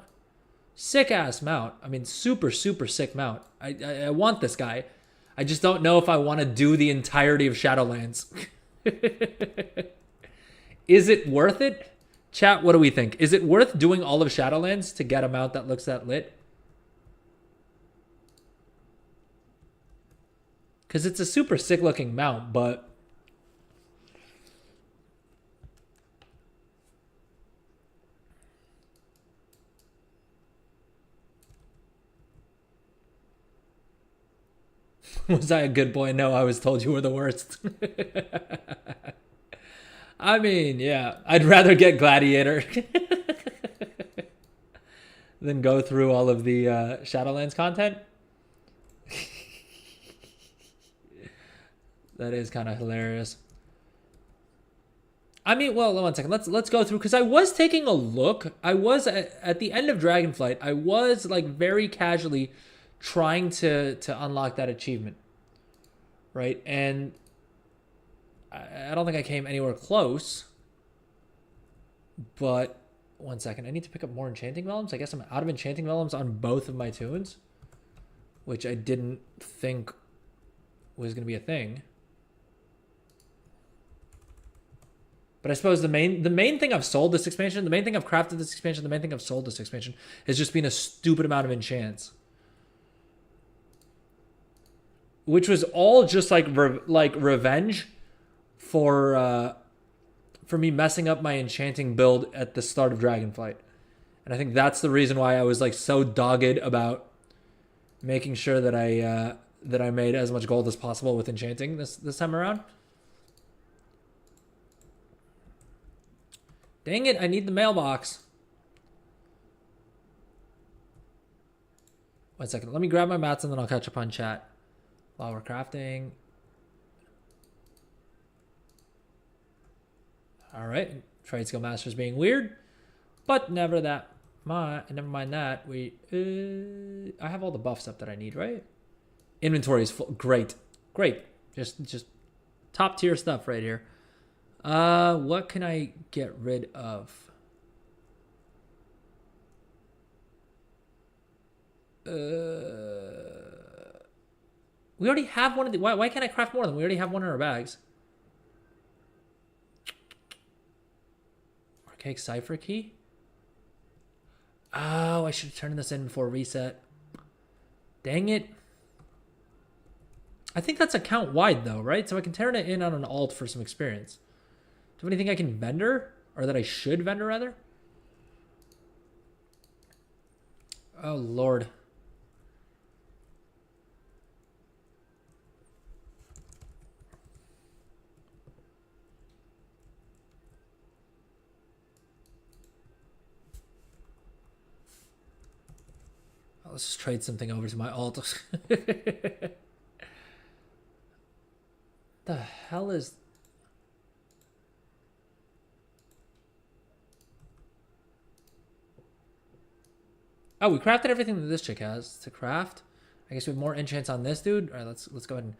Sick ass mount. I mean, super, super sick mount. I want this guy. I just don't know if I want to do the entirety of Shadowlands. Is it worth it? Chat, what do we think? Is it worth doing all of Shadowlands to get a mount that looks that lit? Because it's a super sick looking mount, but... Was I a good boy? No, I was told you were the worst. I mean, yeah. I'd rather get Gladiator than go through all of the Shadowlands content. That is kind of hilarious. I mean, well, 1 second. Let's go through, because I was taking a look. I was at the end of Dragonflight. I was like very casually trying to unlock that achievement, right? And I don't think I came anywhere close. But 1 second, I need to pick up more enchanting vellums. I guess I'm out of enchanting vellums on both of my tunes, which I didn't think was going to be a thing. But I suppose the main thing I've sold this expansion, the main thing I've crafted this expansion, the main thing I've sold this expansion has just been a stupid amount of enchants. Which was all just like revenge for me messing up my enchanting build at the start of Dragonflight. And I think that's the reason why I was like so dogged about making sure that I made as much gold as possible with enchanting this time around. Dang it, I need the mailbox. 1 second, let me grab my mats and then I'll catch up on chat. While we're crafting. Alright, Trade Skill Master's being weird. But never mind that. I have all the buffs up that I need, right? Inventory is full. Great. Just top tier stuff right here. What can I get rid of? We already have one of the... Why can't I craft more of them? We already have one in our bags. Archaic Cipher Key? Oh, I should have turned this in before reset. Dang it. I think that's account wide though, right? So I can turn it in on an alt for some experience. Do you have anything I can vendor? Or that I should vendor, rather? Oh, Lord. Let's just trade something over to my alt. The hell is... Oh, we crafted everything that this chick has to craft. I guess we have more enchants on this dude. All right, let's go ahead and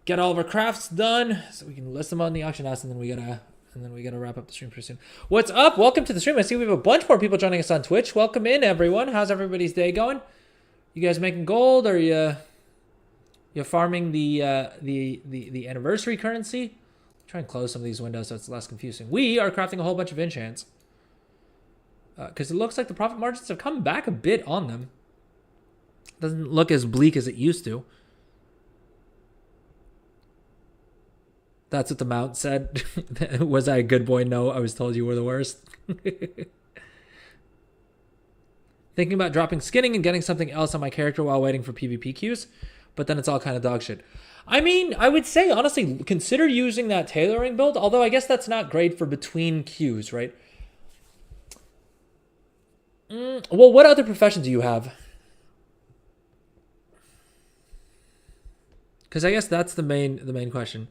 get all of our crafts done so we can list them on the auction house, and then we gotta wrap up the stream pretty soon. What's up? Welcome to the stream. I see we have a bunch more people joining us on Twitch. Welcome in, everyone. How's everybody's day going? You guys making gold, or you farming the anniversary currency? Try and close some of these windows so it's less confusing. We are crafting a whole bunch of enchants because it looks like the profit margins have come back a bit on them. Doesn't look as bleak as it used to. That's what the mount said. Was I a good boy? No, I was told you were the worst. Thinking about dropping skinning and getting something else on my character while waiting for PvP queues, but then it's all kind of dog shit. I mean, I would say, honestly, consider using that tailoring build, although I guess that's not great for between queues, right? Well, what other profession do you have? Because I guess that's the main question.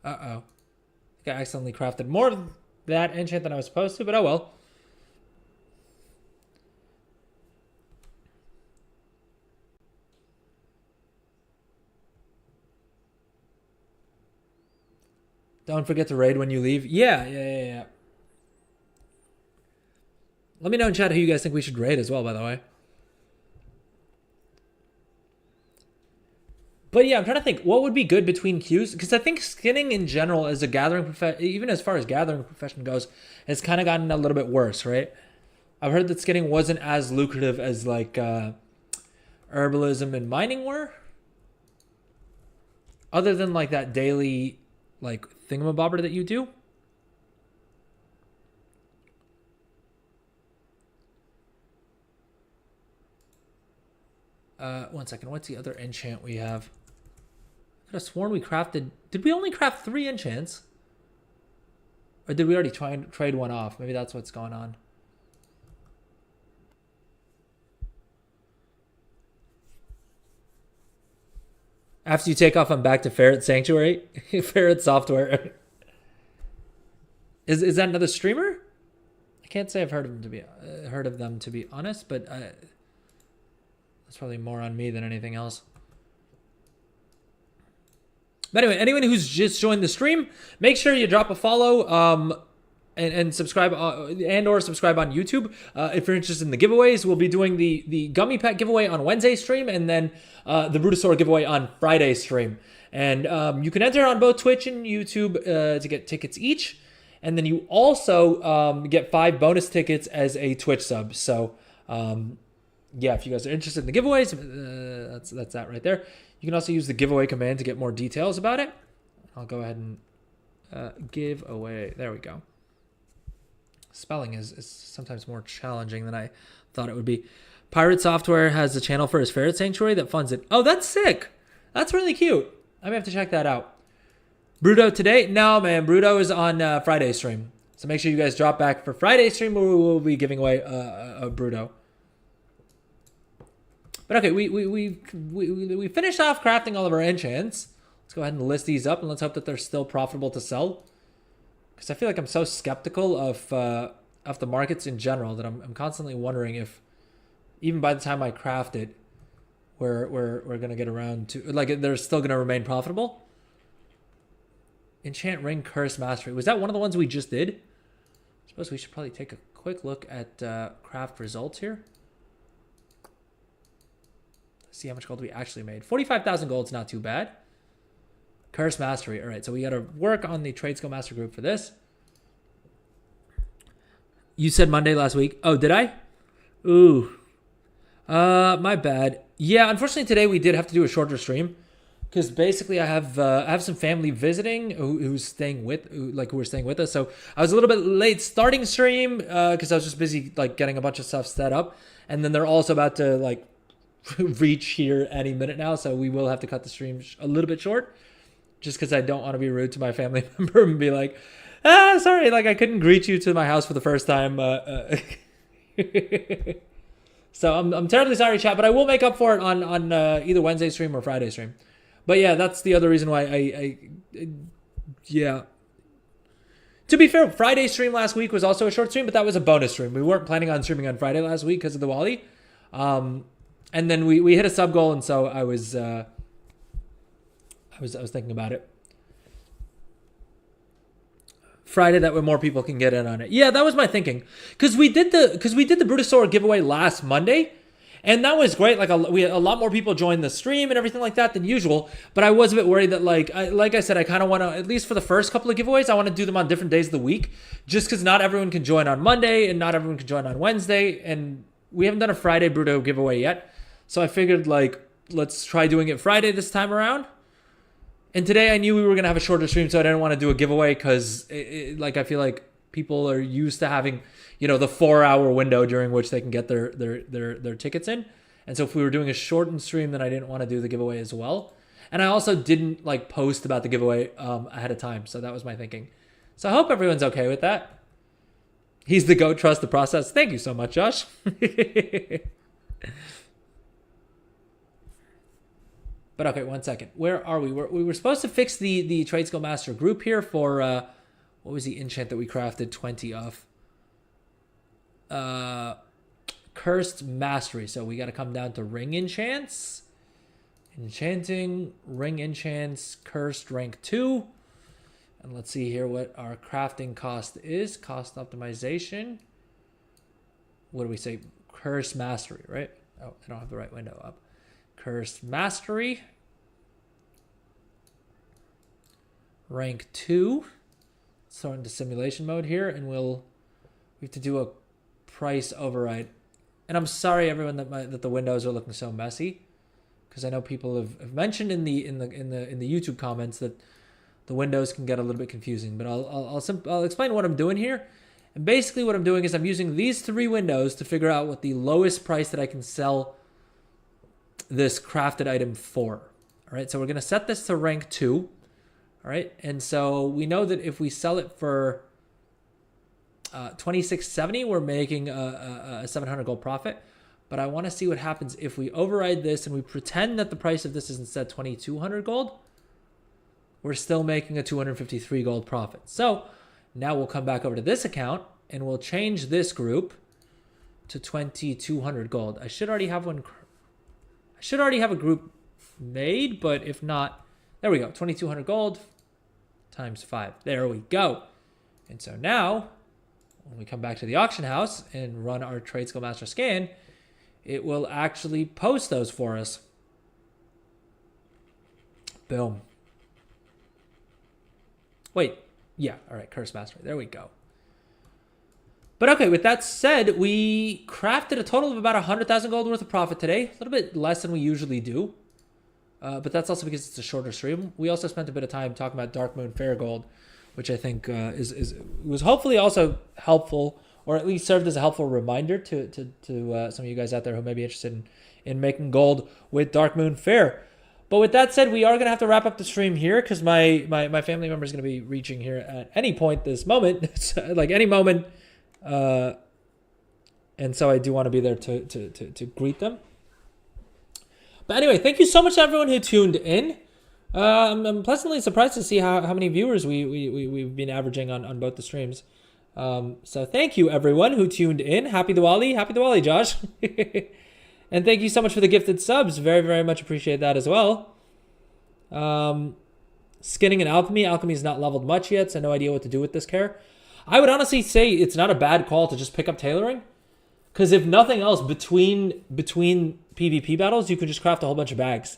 Uh-oh. I think I accidentally crafted more of that enchant than I was supposed to, but oh well. Don't forget to raid when you leave. Yeah. Let me know in chat who you guys think we should raid as well, by the way. But yeah, I'm trying to think what would be good between queues, because I think skinning in general as a gathering profession, even as far as gathering profession goes, has kind of gotten a little bit worse, right? I've heard that skinning wasn't as lucrative as like herbalism and mining were, other than like that daily like thingamabobber that you do. One second. What's the other enchant we have? I could have sworn we crafted... Did we only craft 3 enchants? Or did we already try and trade one off? Maybe that's what's going on. After you take off, I'm back to Ferret Sanctuary. Ferret Software. Is that another streamer? I can't say I've heard of them to be honest, but that's probably more on me than anything else. But anyway, anyone who's just joined the stream, make sure you drop a follow and subscribe and/or subscribe on YouTube. If you're interested in the giveaways, we'll be doing the Gummi Pet giveaway on Wednesday stream, and then the Bruto giveaway on Friday stream. And you can enter on both Twitch and YouTube to get tickets each. And then you also get 5 bonus tickets as a Twitch sub. So yeah, if you guys are interested in the giveaways, that's that right there. You can also use the giveaway command to get more details about it. I'll go ahead and give away. There we go. Spelling is sometimes more challenging than I thought it would be. Pirate Software has a channel for his Ferret Sanctuary that funds it. Oh, that's sick. That's really cute. I may have to check that out. Bruto today? No, man. Bruto is on Friday stream. So make sure you guys drop back for Friday stream where we will be giving away a Bruto. But okay, we finished off crafting all of our enchants. Let's go ahead and list these up, and let's hope that they're still profitable to sell. Because I feel like I'm so skeptical of the markets in general that I'm constantly wondering if, even by the time I craft it, we're gonna get around to like they're still gonna remain profitable. Enchant Ring Curse Mastery. Was that one of the ones we just did? I suppose we should probably take a quick look at craft results here. See how much gold we actually made. 45,000 gold's not too bad. Curse Mastery. All right, so we got to work on the Trade Skill Master group for this. You said Monday last week. Oh, did I? Ooh. My bad. Yeah, unfortunately today we did have to do a shorter stream because basically I have some family visiting who were staying with us. So I was a little bit late starting stream because I was just busy like getting a bunch of stuff set up, and then they're also about to like reach here any minute now, so we will have to cut the stream a little bit short, just because I don't want to be rude to my family member and be like, sorry, like I couldn't greet you to my house for the first time. So I'm terribly sorry, chat, but I will make up for it on either Wednesday stream or Friday stream. But yeah, that's the other reason why I yeah. To be fair, Friday stream last week was also a short stream, but that was a bonus stream. We weren't planning on streaming on Friday last week because of the Wally. And then we hit a sub goal, and so I was thinking about it. Friday, that way more people can get in on it. Yeah, that was my thinking. Because we did the Bruto giveaway last Monday, and that was great. Like we had a lot more people join the stream and everything like that than usual. But I was a bit worried that like I said, I kind of want to, at least for the first couple of giveaways, I want to do them on different days of the week, just because not everyone can join on Monday and not everyone can join on Wednesday, and we haven't done a Friday Bruto giveaway yet. So I figured like let's try doing it Friday this time around. And today I knew we were going to have a shorter stream, so I didn't want to do a giveaway because like I feel like people are used to having, the 4-hour window during which they can get their tickets in. And so if we were doing a shortened stream, then I didn't want to do the giveaway as well. And I also didn't like post about the giveaway ahead of time. So that was my thinking. So I hope everyone's okay with that. He's the GOAT, trust the process. Thank you so much, Josh. But okay, 1 second. Where are we? We were supposed to fix the Trade Skill Master group here for, what was the enchant that we crafted 20 of? Cursed Mastery. So we got to come down to Ring Enchants. Enchanting, Ring Enchants, Cursed rank 2. And let's see here what our crafting cost is. Cost optimization. What do we say? Cursed Mastery, right? Oh, I don't have the right window up. Cursed Mastery. Rank 2. Let's throw into simulation mode here, and we have to do a price override. And I'm sorry, everyone, that the windows are looking so messy, because I know people have mentioned in the YouTube comments that the windows can get a little bit confusing. But I'll explain what I'm doing here. And basically, what I'm doing is I'm using these 3 windows to figure out what the lowest price that I can sell this crafted item for. All right, so we're going to set this to rank 2. All right, and so we know that if we sell it for 2670, we're making a 700 gold profit. But I want to see what happens if we override this and we pretend that the price of this is instead 2200 gold. We're still making a 253 gold profit. So now we'll come back over to this account and we'll change this group to 2200 gold. I should already have one. I should already have a group made, but if not, there we go. 2200 gold times 5. There we go. And so now, when we come back to the auction house and run our Trade Skill Master scan, it will actually post those for us. Boom. Wait. Yeah. All right. Curse Mastery. There we go. But okay, with that said, we crafted a total of about 100,000 gold worth of profit today. A little bit less than we usually do. But that's also because it's a shorter stream. We also spent a bit of time talking about Dark Moon Fair Gold, which I think was hopefully also helpful, or at least served as a helpful reminder to some of you guys out there who may be interested in making gold with Dark Moon Fair. But with that said, we are going to have to wrap up the stream here because my family member is going to be reaching here at any point this moment, like any moment. And so I do want to be there to greet them. But anyway, thank you so much to everyone who tuned in. I'm pleasantly surprised to see how many viewers we've been averaging on both the streams. So thank you everyone who tuned in. Happy Diwali. Happy Diwali, Josh. And thank you so much for the gifted subs. Very, very much appreciate that as well. Skinning and Alchemy. Alchemy is not leveled much yet, so no idea what to do with this care. I would honestly say it's not a bad call to just pick up Tailoring. Because if nothing else, between PvP battles, you can just craft a whole bunch of bags.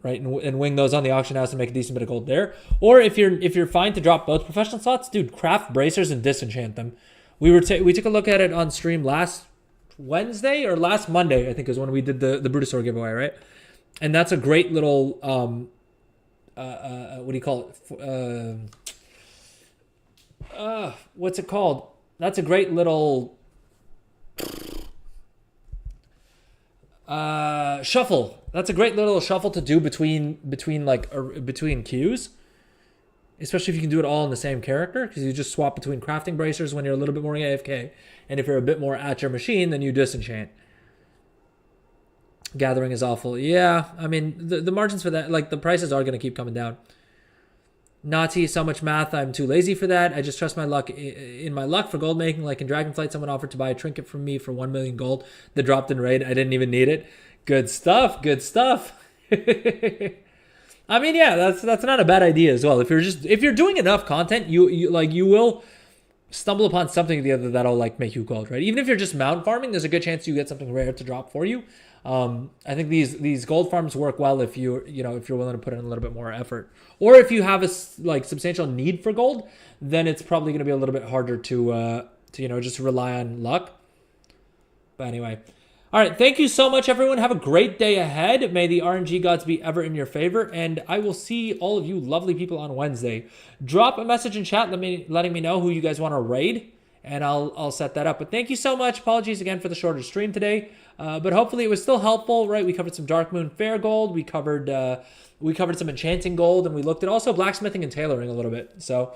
Right? And wing those on the auction house and make a decent bit of gold there. Or if you're fine to drop both professional slots, dude, craft bracers and disenchant them. We took a look at it on stream last Wednesday or last Monday, I think is when we did the Bruto giveaway, right? And that's a great little what do you call it? What's it called? That's a great little shuffle. That's a great little shuffle to do between queues, especially if you can do it all in the same character, because you just swap between crafting bracers when you're a little bit more AFK, and if you're a bit more at your machine, then you disenchant. Gathering is awful. Yeah, I mean, the margins for that, like, the prices are going to keep coming down. Nazi, so much math, I'm too lazy for that. I just trust my luck in my luck for gold making. Like in Dragonflight, someone offered to buy a trinket from me for 1 million gold that dropped in raid. I didn't even need it. Good stuff. Good stuff. I mean, yeah, that's not a bad idea as well. If you're doing enough content, you will stumble upon something or the other that'll like make you gold, right? Even if you're just mount farming, there's a good chance you get something rare to drop for you. I think these gold farms work well if if you're willing to put in a little bit more effort, or if you have a substantial need for gold, then it's probably going to be a little bit harder to just rely on luck. But anyway, all right, thank you so much, everyone. Have a great day ahead. May the RNG gods be ever in your favor, and I will see all of you lovely people on Wednesday. Drop a message in chat letting me know who you guys want to raid, and I'll set that up. But thank you so much. Apologies again for the shorter stream today. But hopefully it was still helpful, right? We covered some Dark Moon Fair gold. We covered some enchanting gold, and we looked at also blacksmithing and tailoring a little bit. So,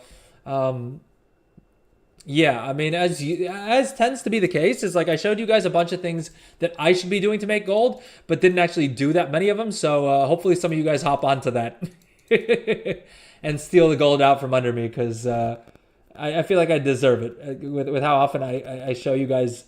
yeah, I mean, as tends to be the case, is like I showed you guys a bunch of things that I should be doing to make gold, but didn't actually do that many of them. So hopefully some of you guys hop onto that and steal the gold out from under me, because I feel like I deserve it with how often I show you guys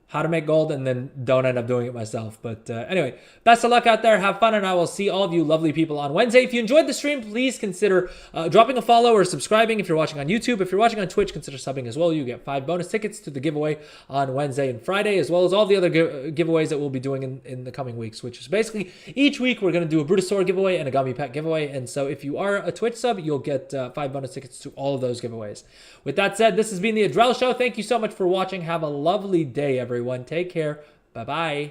how to make gold and then don't end up doing it myself. But anyway, best of luck out there. Have fun, and I will see all of you lovely people on Wednesday. If you enjoyed the stream, please consider dropping a follow or subscribing if you're watching on YouTube. If you're watching on Twitch, consider subbing as well. You get 5 bonus tickets to the giveaway on Wednesday and Friday, as well as all the other giveaways that we'll be doing in the coming weeks, which is basically each week we're going to do a Bruto sword giveaway and a Gummi pet giveaway. And so if you are a Twitch sub, you'll get 5 bonus tickets to all of those giveaways. With that said, this has been the Adrel Show. Thank you so much for watching. Have a lovely day, everyone. Take care. Bye-bye.